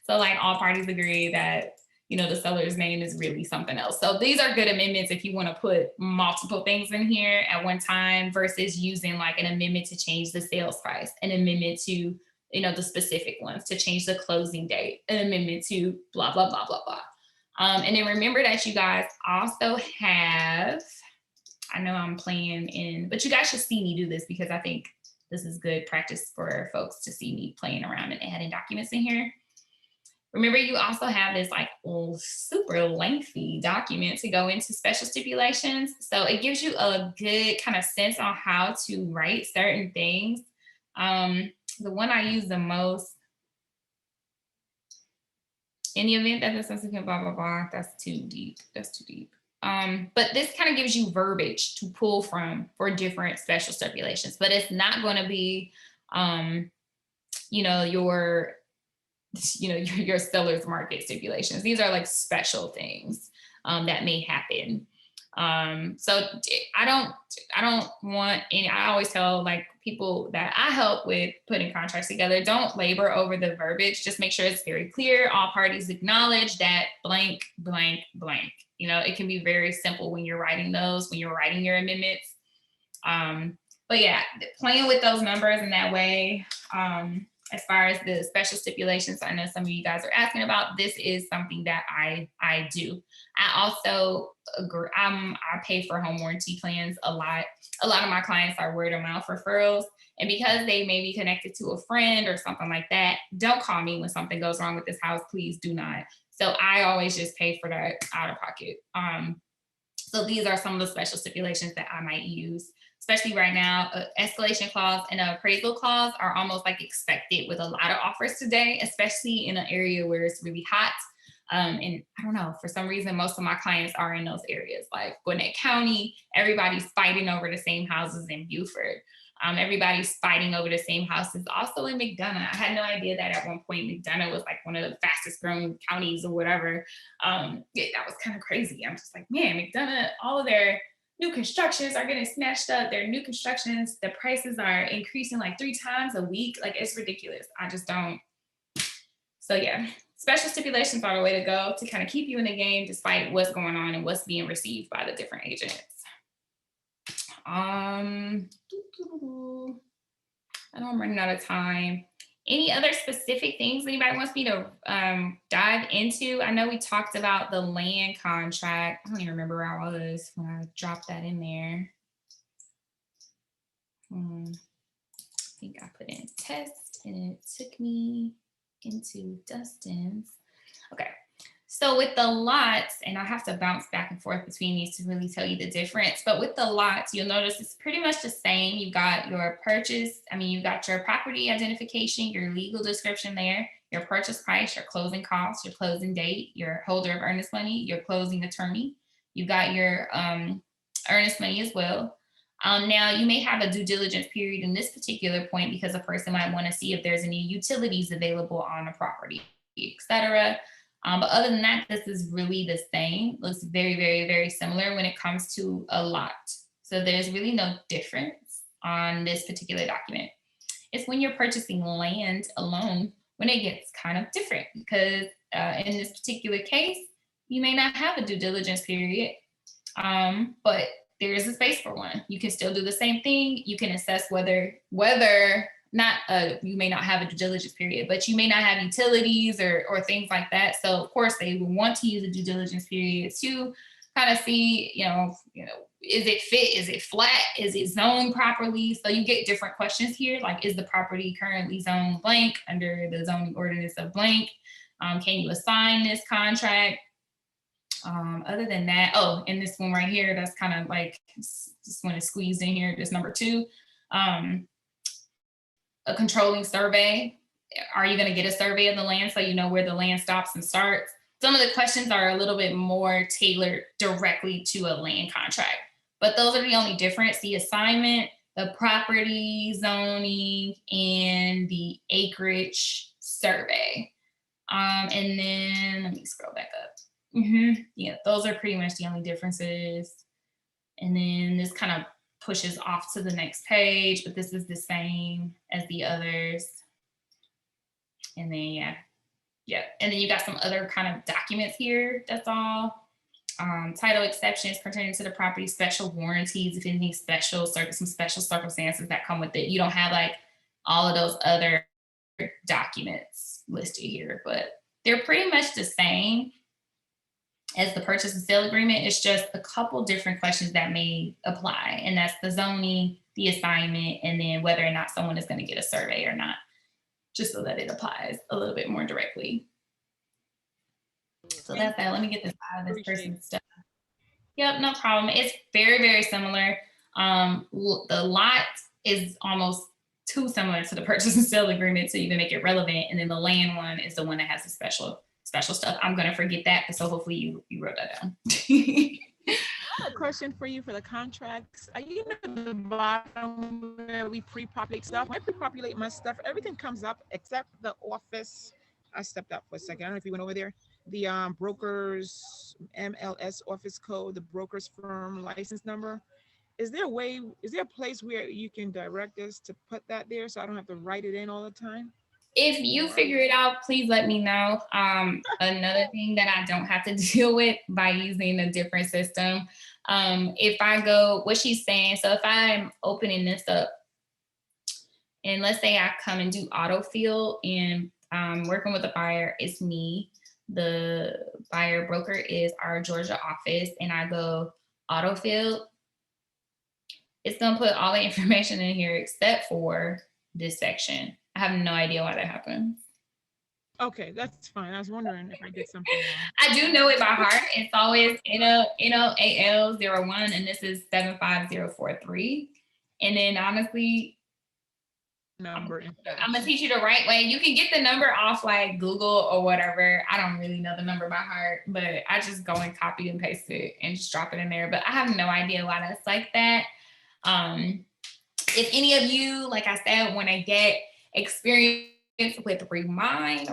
So like all parties agree that, you know, the seller's name is really something else. So these are good amendments if you want to put multiple things in here at one time versus using like an amendment to change the sales price, an amendment to, you know, the specific ones to change the closing date, an amendment to blah, blah, blah, blah, blah. And then remember that you guys also have, I know I'm playing in, but you guys should see me do this because I think this is good practice for folks to see me playing around and adding documents in here. Remember, you also have this like super lengthy document to go into special stipulations. So it gives you a good kind of sense on how to write certain things. The one I use the most, in the event that the subsequent blah, blah, blah, that's too deep. That's too deep. But this kind of gives you verbiage to pull from for different special stipulations, but it's not going to be, you know, your seller's market stipulations. These are like special things that may happen. So I don't want any, I always tell like people that I help with putting contracts together, don't labor over the verbiage, just make sure it's very clear. All parties acknowledge that blank, blank, blank. You know, it can be very simple when you're writing those, when you're writing your amendments. But yeah, playing with those numbers in that way, as far as the special stipulations, I know some of you guys are asking about, this is something that I do. I also agree, I pay for home warranty plans a lot. A lot of my clients are word of mouth referrals. And because they may be connected to a friend or something like that, don't call me when something goes wrong with this house, please do not. So I always just pay for that out of pocket. So these are some of the special stipulations that I might use. Especially right now, escalation clause and an appraisal clause are almost like expected with a lot of offers today, especially in an area where it's really hot. And I don't know, for some reason, most of my clients are in those areas, like Gwinnett County, everybody's fighting over the same houses in Beaufort. Everybody's fighting over the same houses also in McDonough. I had no idea that at one point McDonough was like one of the fastest growing counties or whatever. That was kind of crazy. I'm just like, man, McDonough, all of their new constructions are getting snatched up. Their new constructions, the prices are increasing like 3 times a week. Like, it's ridiculous. I just don't. So yeah, special stipulations are the way to go to kind of keep you in the game despite what's going on and what's being received by the different agents. I know I'm running out of time. Any other specific things anybody wants me to dive into? I know we talked about the land contract. I don't even remember where I was when I dropped that in there. I think I put in test and it took me into Dustin's. Okay. So with the lots, and I have to bounce back and forth between these to really tell you the difference, but with the lots, you'll notice it's pretty much the same. You've got your purchase, you've got your property identification, your legal description there, your purchase price, your closing costs, your closing date, your holder of earnest money, your closing attorney. You've got your earnest money as well. Now, you may have a due diligence period in this particular point because a person might want to see if there's any utilities available on the property, etc. But other than that, this is really the same. Looks very, very, very similar when it comes to a lot. So there's really no difference on this particular document. It's when you're purchasing land alone when it gets kind of different because in this particular case, you may not have a due diligence period, but there is a space for one. You can still do the same thing. You can assess whether not you may not have a due diligence period, but you may not have utilities or things like that. So of course they will want to use a due diligence period to kind of see, is it fit? Is it flat? Is it zoned properly? So you get different questions here, like is the property currently zoned blank under the zoning ordinance of blank? Can you assign this contract? Other than that, and this one right here, that's kind of like, this one is squeezed in here, this number 2. A controlling survey. Are you going to get a survey of the land so you know where the land stops and starts? Some of the questions are a little bit more tailored directly to a land contract, but those are the only difference: the assignment, the property zoning, and the acreage survey. And then let me scroll back up. Yeah, those are pretty much the only differences. And then this kind of pushes off to the next page, but this is the same as the others. And then, yeah. And then you got some other kind of documents here. That's all. Title exceptions pertaining to the property, special warranties, if anything special, some special circumstances that come with it. You don't have like all of those other documents listed here, but they're pretty much the same as the purchase and sale agreement. It's just a couple different questions that may apply, and that's the zoning, the assignment, and then whether or not someone is going to get a survey or not, just so that it applies a little bit more directly. So that's that. Let me get this out of this person's stuff. Yep, no problem. It's very, very similar. The lot is almost too similar to the purchase and sale agreement to even make it relevant. And then the land one is the one that has the special stuff. I'm gonna forget that, so hopefully you wrote that down. I have a question for you for the contracts. You know, the bottom where we pre-populate stuff. When I pre-populate my stuff, everything comes up except the office. I stepped up for a second. I don't know if you went over there. The broker's MLS office code, the broker's firm license number. Is there a place where you can direct us to put that there so I don't have to write it in all the time? If you figure it out, please let me know. Another thing that I don't have to deal with by using a different system. If I go, what she's saying, so if I'm opening this up and let's say I come and do autofill and working with the buyer, it's me. The buyer broker is our Georgia office, and I go autofill. It's gonna put all the information in here except for this section. I have no idea why that happened. Okay, that's fine. I was wondering if I did something wrong. I do know it by heart. It's always NOAL01, and this is 75043. And then honestly, Number. I'm gonna teach you the right way. You can get the number off like Google or whatever. I don't really know the number by heart, but I just go and copy and paste it and just drop it in there. But I have no idea why that's like that. If any of you, like I said, want to get experience with Remind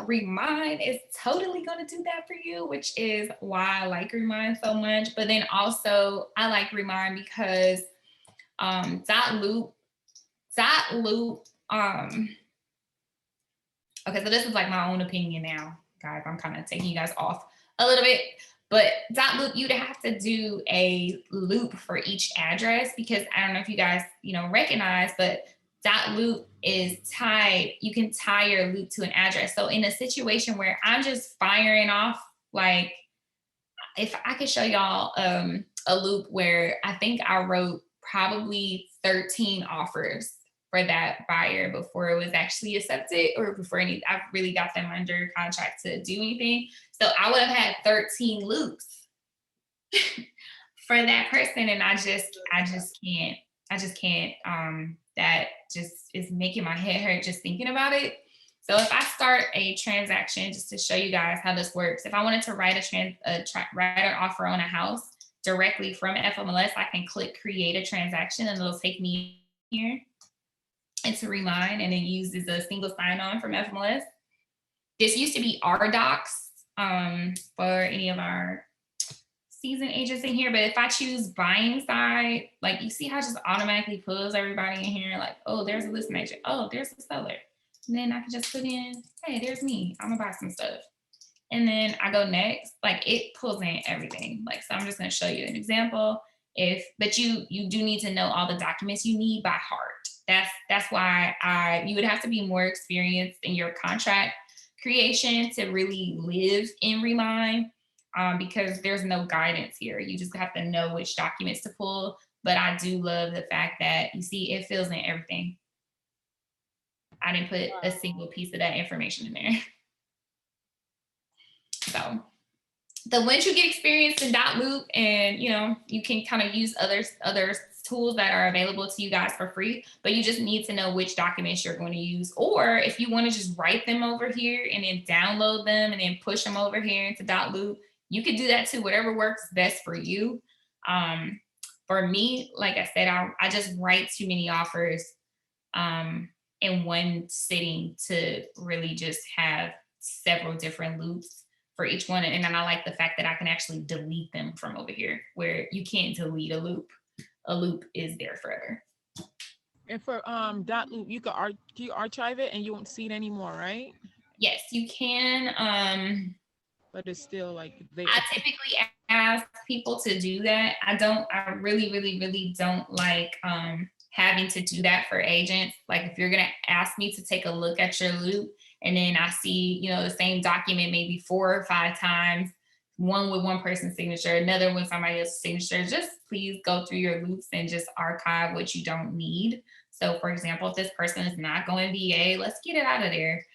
is totally going to do that for you, which is why I like Remind so much. But then also I like Remind because dot loop okay, so this is like my own opinion now, guys. I'm kind of taking you guys off a little bit, but dot loop, you'd have to do a loop for each address because I don't know if you guys, recognize, but dot loop is tied. You can tie your loop to an address. So in a situation where I'm just firing off, like if I could show y'all a loop where I think I wrote probably 13 offers for that buyer before it was actually accepted or before I really got them under contract to do anything. So I would have had 13 loops for that person. And I just can't. That just is making my head hurt just thinking about it. So if I start a transaction, just to show you guys how this works, if I wanted to write write an offer on a house directly from FMLS, I can click create a transaction and it'll take me here. It's a Remind, and it uses a single sign-on from FMLS. This used to be RDocs for any of our seasoned agents in here, but if I choose buying side, like you see how it just automatically pulls everybody in here, like, oh, there's a listing agent, oh, there's a seller. And then I can just put in, hey, there's me, I'm gonna buy some stuff. And then I go next, like it pulls in everything. Like, so I'm just gonna show you an example. But you do need to know all the documents you need by heart. That's why you would have to be more experienced in your contract creation to really live in Remind, because there's no guidance here. You just have to know which documents to pull. But I do love the fact that you see it fills in everything. I didn't put a single piece of that information in there. So once you get experience in dot loop, and you can kind of use other tools that are available to you guys for free, but you just need to know which documents you're going to use. Or if you want to just write them over here and then download them and then push them over here into dot loop, you could do that too, whatever works best for you. For me, like I said, I just write too many offers in one sitting to really just have several different loops for each one. And then I like the fact that I can actually delete them from over here, where you can't delete a loop. A loop is there forever. And for dot loop, you can archive it and you won't see it anymore, right? Yes, you can. But it's still like there. I typically ask people to do that. I really, really, really don't like having to do that for agents. Like if you're gonna ask me to take a look at your loop and then I see, you know, the same document maybe 4 or 5 times, one with one person's signature, another with somebody else's signature, just please go through your loops and just archive what you don't need. So for example, if this person is not going VA, let's get it out of there.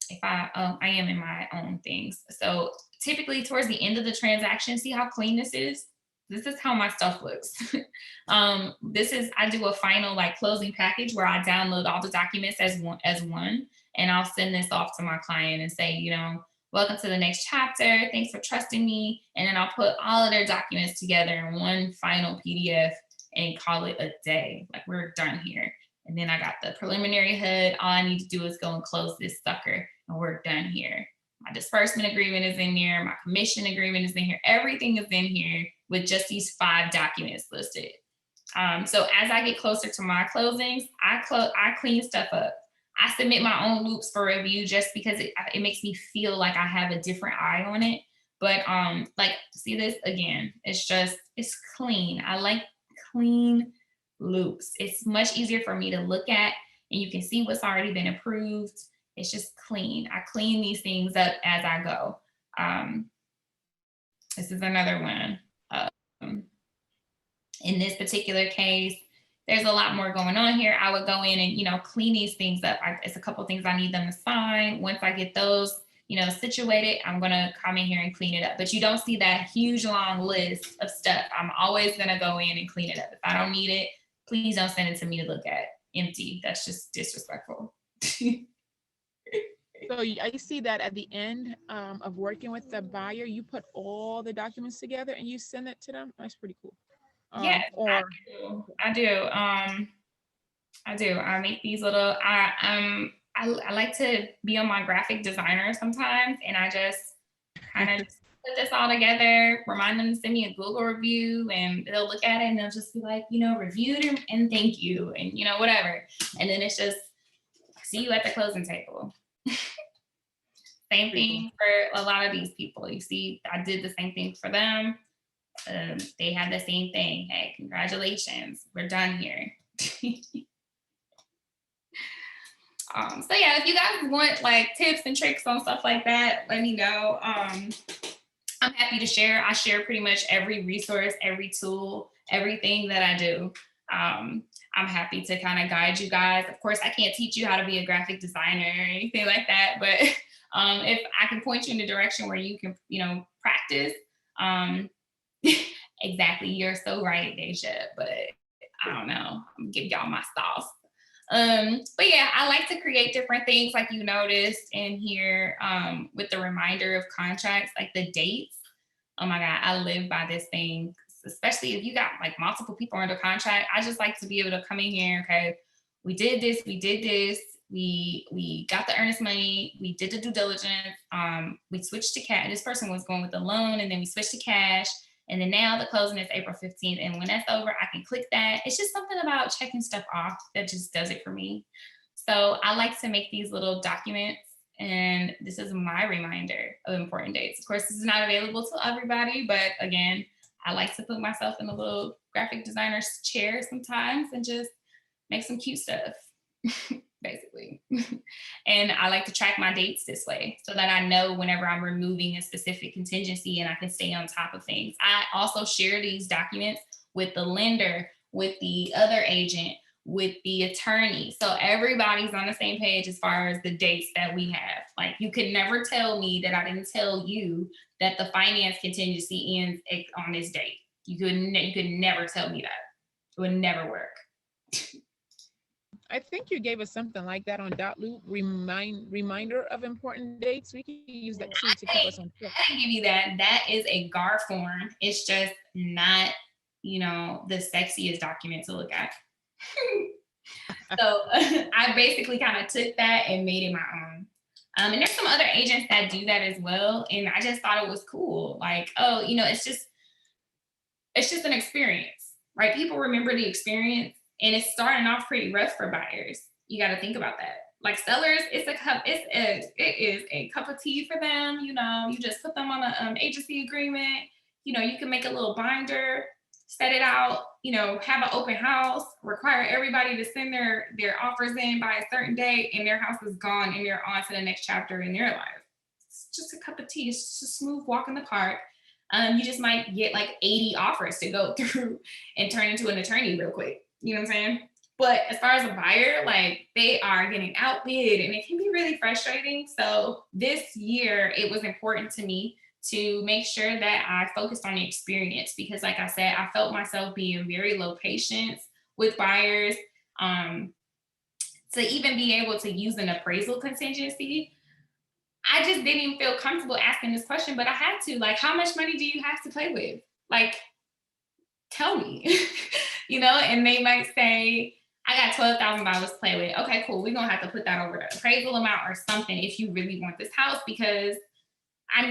If I am in my own things. So typically towards the end of the transaction, see how clean this is? This is how my stuff looks. I do a final like closing package where I download all the documents as one, and I'll send this off to my client and say, you know, welcome to the next chapter. Thanks for trusting me. And then I'll put all of their documents together in one final PDF and call it a day. Like we're done here. And then I got the preliminary HUD. All I need to do is go and close this sucker and we're done here. My disbursement agreement is in there. My commission agreement is in here. Everything is in here with just these 5 documents listed. So as I get closer to my closings, I clean stuff up. I submit my own loops for review just because it makes me feel like I have a different eye on it. But like, see this again, it's clean. I like clean loops. It's much easier for me to look at and you can see what's already been approved. It's just clean. I clean these things up as I go. This is another one. In this particular case, there's a lot more going on here. I would go in and, you know, clean these things up. It's a couple things I need them to sign. Once I get those, you know, situated, I'm gonna come in here and clean it up. But you don't see that huge long list of stuff. I'm always gonna go in and clean it up. If I don't need it, please don't send it to me to look at empty. That's just disrespectful. So I see that at the end of working with the buyer, you put all the documents together and you send it to them. That's pretty cool. Yeah, I do. I make these little. I like to be on my graphic designer sometimes, and I just kind of put this all together. Remind them to send me a Google review, and they'll look at it and they'll just be like, you know, reviewed and thank you, and you know, whatever. And then it's just see you at the closing table. Same thing for a lot of these people. You see, I did the same thing for them. They had the same thing. Hey, congratulations, we're done here. So yeah, if you guys want like tips and tricks on stuff like that, let me know. I'm happy to share. I share pretty much every resource, every tool, everything that I do. I'm happy to kind of guide you guys. Of course, I can't teach you how to be a graphic designer or anything like that, but if I can point you in the direction where you can, you know, practice. Exactly, you're so right, Deja, but I don't know. I'm gonna give y'all my sauce. But yeah, I like to create different things like you noticed in here with the reminder of contracts, like the dates. Oh my God, I live by this thing, especially if you got like multiple people under contract. I just like to be able to come in here, okay, we did this, we got the earnest money, we did the due diligence, we switched to cash. This person was going with the loan and then we switched to cash. And then now the closing is April 15th. And when that's over, I can click that. It's just something about checking stuff off that just does it for me. So I like to make these little documents. And this is my reminder of important dates. Of course, this is not available to everybody. But again, I like to put myself in a little graphic designer's chair sometimes and just make some cute stuff, basically. And I like to track my dates this way so that I know whenever I'm removing a specific contingency and I can stay on top of things. I also share these documents with the lender, with the other agent, with the attorney. So everybody's on the same page as far as the dates that we have. Like you could never tell me that I didn't tell you that the finance contingency ends on this date. You could never tell me that. It would never work. I think you gave us something like that on dot loop, reminder of important dates. We can use that too to keep us on track. I can give you that. That is a GAR form. It's just not, you know, the sexiest document to look at. So I basically kind of took that and made it my own. And there's some other agents that do that as well. And I just thought it was cool. Like, oh, you know, it's just an experience, right? People remember the experience, and it's starting off pretty rough for buyers. You got to think about that. Like sellers, it is a cup of tea for them. You know, you just put them on an agency agreement. You know, you can make a little binder, set it out, you know, have an open house, require everybody to send their offers in by a certain date, and their house is gone and they're on to the next chapter in their life. It's just a cup of tea. It's just a smooth walk in the park. You just might get like 80 offers to go through and turn into an attorney real quick. You know what I'm saying? But as far as a buyer, like they are getting outbid and it can be really frustrating. So this year, it was important to me to make sure that I focused on the experience because like I said, I felt myself being very low patience with buyers. To even be able to use an appraisal contingency, I just didn't even feel comfortable asking this question, but I had to. Like, how much money do you have to play with? Like, tell me, you know? And they might say, I got $12,000 to play with. Okay, cool. We're going to have to put that over the appraisal amount or something if you really want this house because I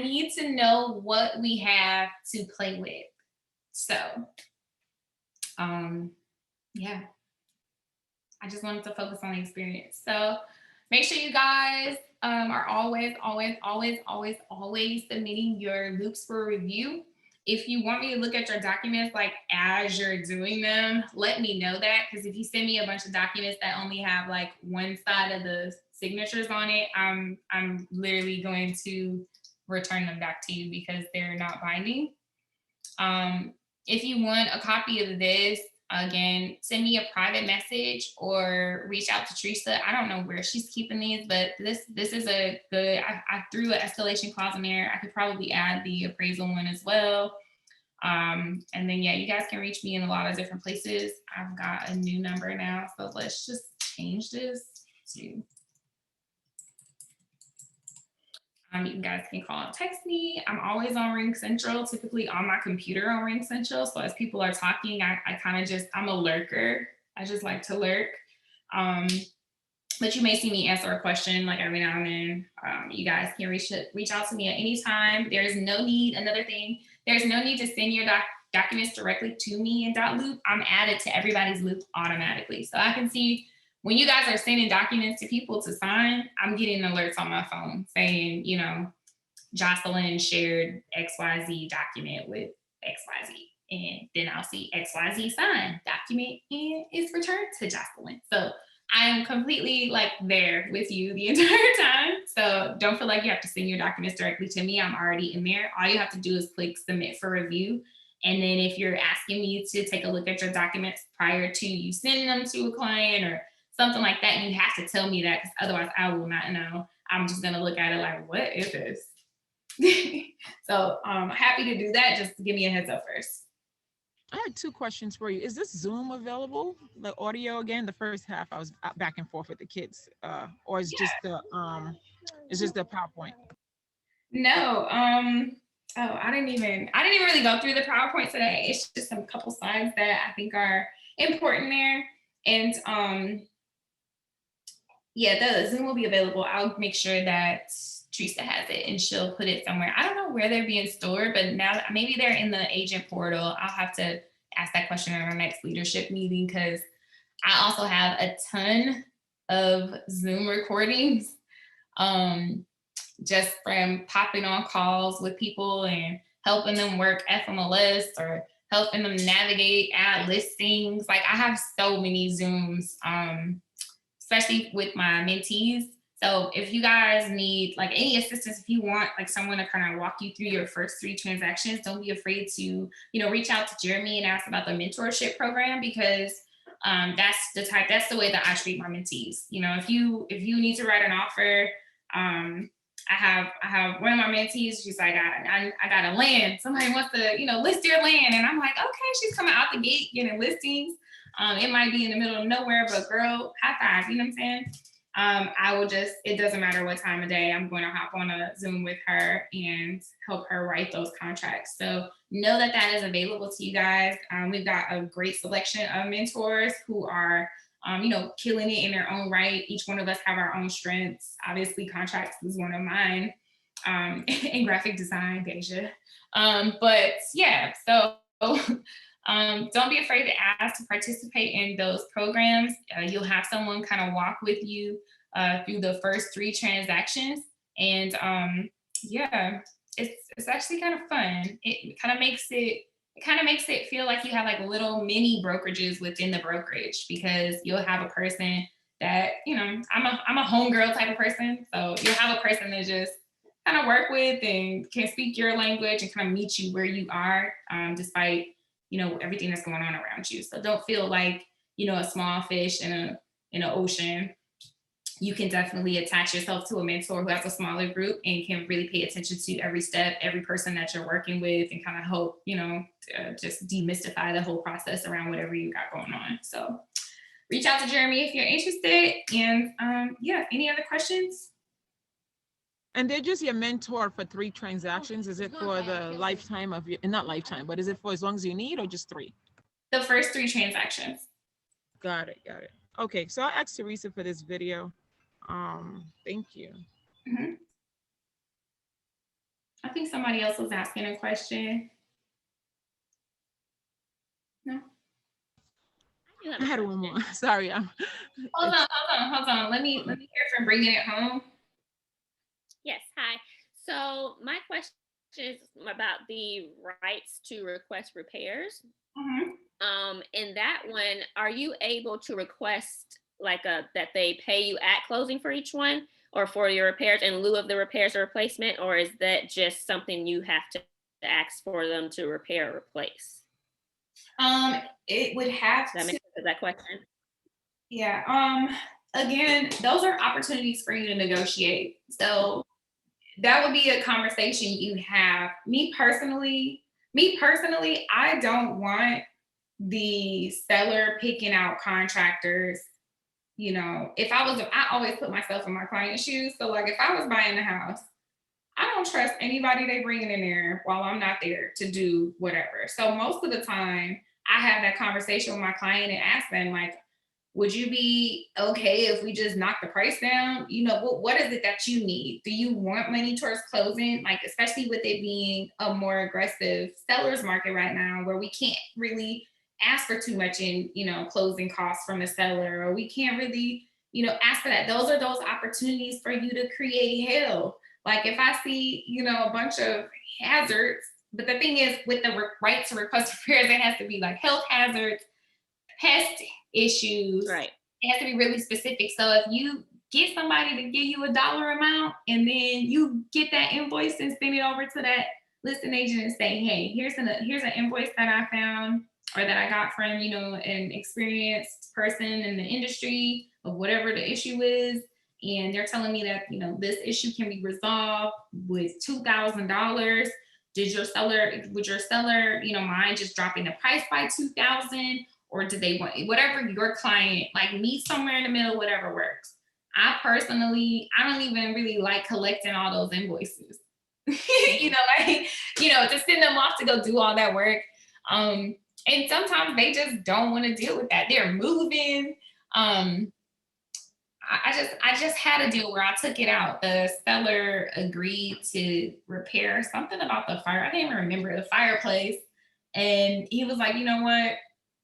need to know what we have to play with. So, yeah. I just wanted to focus on the experience. So make sure you guys are always submitting your loops for review. If you want me to look at your documents like as you're doing them, let me know that. Because if you send me a bunch of documents that only have like one side of the signatures on it, I'm literally going to return them back to you because they're not binding. If you want a copy of this, again, send me a private message or reach out to Teresa. I don't know where she's keeping these, but this is a good, I threw an escalation clause in there. I could probably add the appraisal one as well. And then, yeah, you guys can reach me in a lot of different places. I've got a new number now, so let's just change this to you guys can call and text me. I'm always on Ring Central, typically on my computer on Ring Central. So as people are talking, I kind of just, I'm a lurker. I just like to lurk. But you may see me answer a question like every now and then. You guys can reach out to me at any time. There's no need, another thing, there's no need to send your documents directly to me in .loop. I'm added to everybody's loop automatically. So I can see when you guys are sending documents to people to sign, I'm getting alerts on my phone saying, you know, Jocelyn shared XYZ document with XYZ. And then I'll see XYZ signed document and it's returned to Jocelyn. So I am completely like there with you the entire time. So don't feel like you have to send your documents directly to me. I'm already in there. All you have to do is click submit for review. And then if you're asking me to take a look at your documents prior to you sending them to a client or something like that, you have to tell me that because otherwise I will not know. I'm just gonna look at it like, what is this? So I'm happy to do that. Just give me a heads up first. I had two questions for you. Is this Zoom available? The audio again? The first half I was back and forth with the kids, or is just the PowerPoint? No. I didn't even really go through the PowerPoint today. It's just some couple slides that I think are important there. And yeah, the Zoom will be available. I'll make sure that Teresa has it and she'll put it somewhere. I don't know where they're being stored, but now maybe they're in the agent portal. I'll have to ask that question in our next leadership meeting because I also have a ton of Zoom recordings just from popping on calls with people and helping them work FMLS or helping them navigate ad listings. Like I have so many Zooms, especially with my mentees. So if you guys need like any assistance, if you want like someone to kind of walk you through your first 3 transactions, don't be afraid to, you know, reach out to Jeremy and ask about the mentorship program because that's the way that I treat my mentees. You know, if you need to write an offer, I have one of my mentees, she's like, I got a land. Somebody wants to, you know, list your land. And I'm like, okay, she's coming out the gate getting listings. It might be in the middle of nowhere, but girl, high five, you know what I'm saying? I will just, it doesn't matter what time of day, I'm going to hop on a Zoom with her and help her write those contracts. So know that that is available to you guys. We've got a great selection of mentors who are killing it in their own right. Each one of us have our own strengths. Obviously, contracts is one of mine, and graphic design, Deja. But yeah, so don't be afraid to ask to participate in those programs. You'll have someone kind of walk with you through the first 3 transactions. And yeah, it's actually kind of fun. It kind of makes it feel like you have like little mini brokerages within the brokerage, because you'll have a person that, I'm a homegirl type of person. So you'll have a person that just kind of work with and can speak your language and kind of meet you where you are, despite, everything that's going on around you. So don't feel like, a small fish in an ocean. You can definitely attach yourself to a mentor who has a smaller group and can really pay attention to every step, every person that you're working with, and kind of help, just demystify the whole process around whatever you got going on. So reach out to Jeremy if you're interested. And yeah, any other questions? And they're just your mentor for 3 transactions. Is it for the lifetime of your, not lifetime, but is it for as long as you need, or just 3? The first 3 transactions. Got it. Okay, so I'll ask Teresa for this video. Thank you. Mm-hmm. I think somebody else was asking a question. No? I had one more. Sorry. Hold on. Let me hear from Bringing It Home. Yes, hi. So my question is about the rights to request repairs. Mm-hmm. In that one, are you able to request that they pay you at closing for each one, or for your repairs in lieu of the repairs or replacement, or is that just something you have to ask for them to repair or replace? It would have Does that make sense of that question? Yeah. Again, those are opportunities for you to negotiate. So that would be a conversation you have. Me personally, I don't want the seller picking out contractors. I always put myself in my client's shoes. So like if I was buying a house, I don't trust anybody they bringing in there while I'm not there to do whatever. So most of the time I have that conversation with my client and ask them like, would you be okay if we just knock the price down? What is it that you need? Do you want money towards closing? Like, especially with it being a more aggressive seller's market right now, where we can't really ask for too much in, closing costs from the seller, or we can't really, ask for that. Those are those opportunities for you to create hell. Like if I see, a bunch of hazards, but the thing is with the right to request repairs, it has to be like health hazards, pest issues. Right. It has to be really specific. So if you get somebody to give you a dollar amount and then you get that invoice and send it over to that listing agent and say, hey, here's an invoice that I found or that I got from, an experienced person in the industry of whatever the issue is. And they're telling me that, this issue can be resolved with $2,000. Would your seller, mind just dropping the price by $2,000? Or do they want whatever your client, like meet somewhere in the middle, whatever works. I personally, I don't even really like collecting all those invoices. To send them off to go do all that work. And sometimes they just don't want to deal with that. They're moving. I just had a deal where I took it out. The seller agreed to repair something about the fire. I can't even remember the fireplace. And he was like, you know what?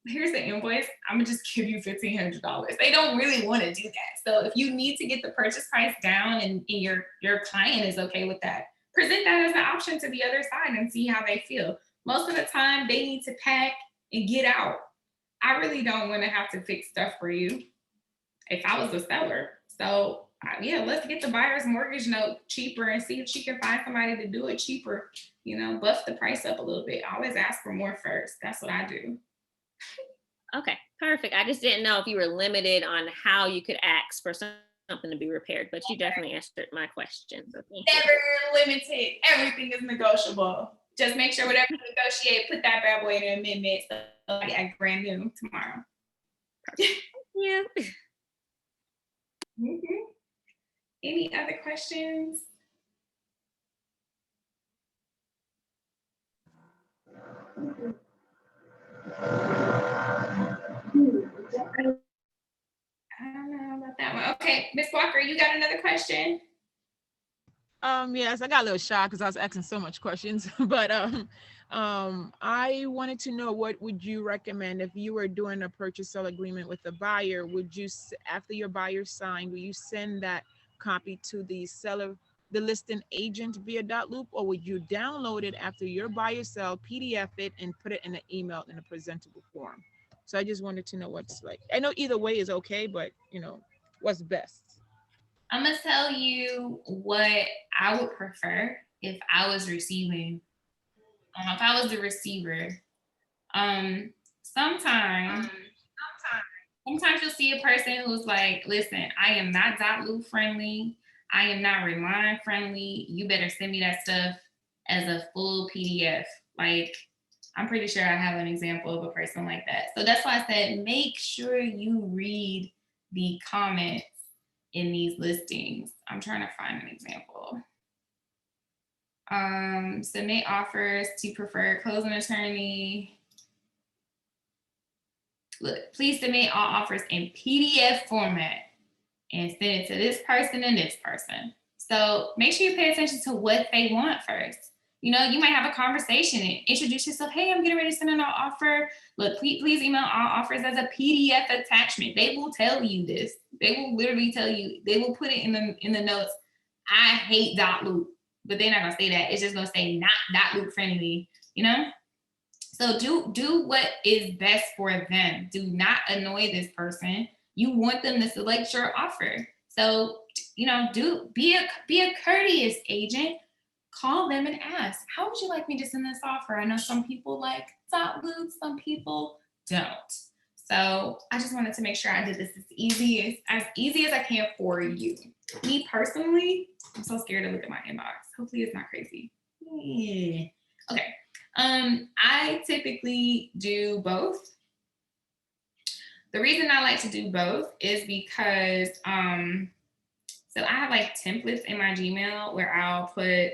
Here's the invoice. I'm gonna just give you $1,500. They don't really want to do that. So if you need to get the purchase price down and your client is okay with that, present that as an option to the other side and see how they feel. Most of the time they need to pack and get out. I really don't want to have to fix stuff for you if I was the seller. So yeah, let's get the buyer's mortgage note cheaper and see if she can find somebody to do it cheaper. Buff the price up a little bit. Always ask for more first. That's what I do. Okay, perfect. I just didn't know if you were limited on how you could ask for something to be repaired, but you definitely answered my question. So never limited. Everything is negotiable. Just make sure whatever you negotiate, put that bad boy in an amendment so I act brand new tomorrow. Thank you. Mm-hmm. Any other questions? that one. Okay, Miss Walker, you got another question? Yes, I got a little shocked because I was asking so much questions, but I wanted to know, what would you recommend if you were doing a purchase sale agreement with the buyer? Would you, after your buyer signed, will you send that copy to the seller, the listing agent via Loop, or would you download it after your buyer sell, PDF it, and put it in an email in a presentable form? So I just wanted to know what's like. I know either way is okay, but what's best? I'm gonna tell you what I would prefer if I was receiving. If I was the receiver, sometimes you'll see a person who's like, "Listen, I am not .loop friendly. I am not Remind friendly. You better send me that stuff as a full PDF." Like, I'm pretty sure I have an example of a person like that. So that's why I said, make sure you read the comments in these listings. I'm trying to find an example. Submit offers to preferred closing attorney. Look, please submit all offers in PDF format and send it to this person and this person. So make sure you pay attention to what they want first. You might have a conversation and introduce yourself. Hey, I'm getting ready to send an offer. Look, please email all offers as a PDF attachment. They will tell you this. They will literally tell you. They will put it in the notes. I hate .loop, but they're not gonna say that. It's just gonna say not .loop friendly. So do what is best for them. Do not annoy this person. You want them to select your offer. So be a courteous agent. Call them and ask, how would you like me to send this offer? I know some people like .loop, some people don't. So I just wanted to make sure I did this as easy as I can for you. Me personally, I'm so scared to look at my inbox. Hopefully it's not crazy. Yeah. Okay. I typically do both. The reason I like to do both is because so I have like templates in my Gmail where I'll put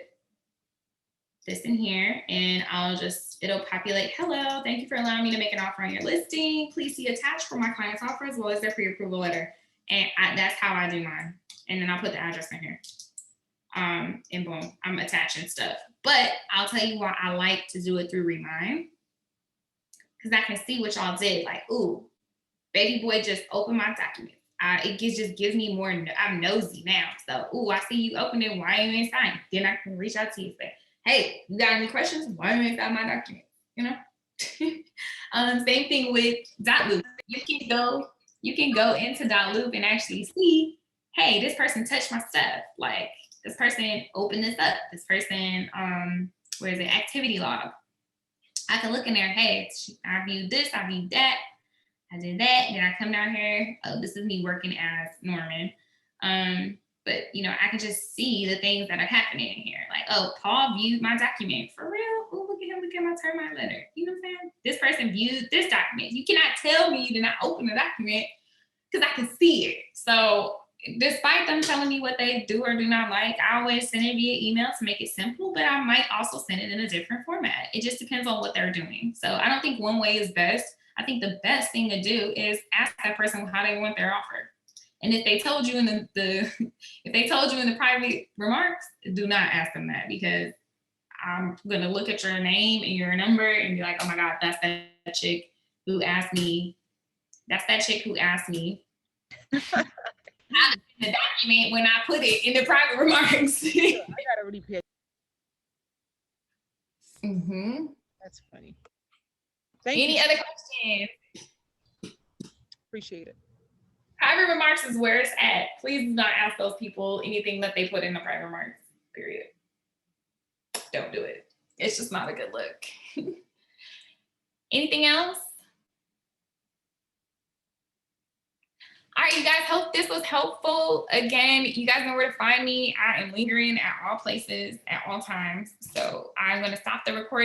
this in here and it'll populate, hello, thank you for allowing me to make an offer on your listing. Please see attached for my client's offer as well as their pre-approval letter. And that's how I do mine. And then I'll put the address in here. And boom, I'm attaching stuff. But I'll tell you why I like to do it through Remind. Because I can see what y'all did. Like, ooh, baby boy just opened my document. It just gives me more, I'm nosy now. So, ooh, I see you opened it, why you ain't signed? Then I can reach out to you and say, hey, you got any questions? Why don't you sign my document? Same thing with .loop. You can go into .loop and actually see, hey, this person touched my stuff. Like, this person opened this up. This person, where is it? Activity log. I can look in there, hey, I viewed this, I viewed that, I did that. Then I come down here, oh, this is me working as Norman. But I can just see the things that are happening in here. Like, oh, Paul viewed my document. For real? Oh, look at him, look at my termite letter. You know what I'm saying? This person viewed this document. You cannot tell me you did not open the document because I can see it. So despite them telling me what they do or do not like, I always send it via email to make it simple, but I might also send it in a different format. It just depends on what they're doing. So I don't think one way is best. I think the best thing to do is ask that person how they want their offer. And if they told you in the private remarks, do not ask them that, because I'm gonna look at your name and your number and be like, oh my God, that's that chick who asked me. That's that chick who asked me. Not in the document when I put it in the private remarks. I gotta really pay. That's funny. Thank you. Any other questions? Appreciate it. Private remarks is where it's at. Please do not ask those people anything that they put in the private remarks, period. Don't do it. It's just not a good look. Anything else? All right, you guys, hope this was helpful. Again, you guys know where to find me. I am lingering at all places at all times. So I'm going to stop the recording.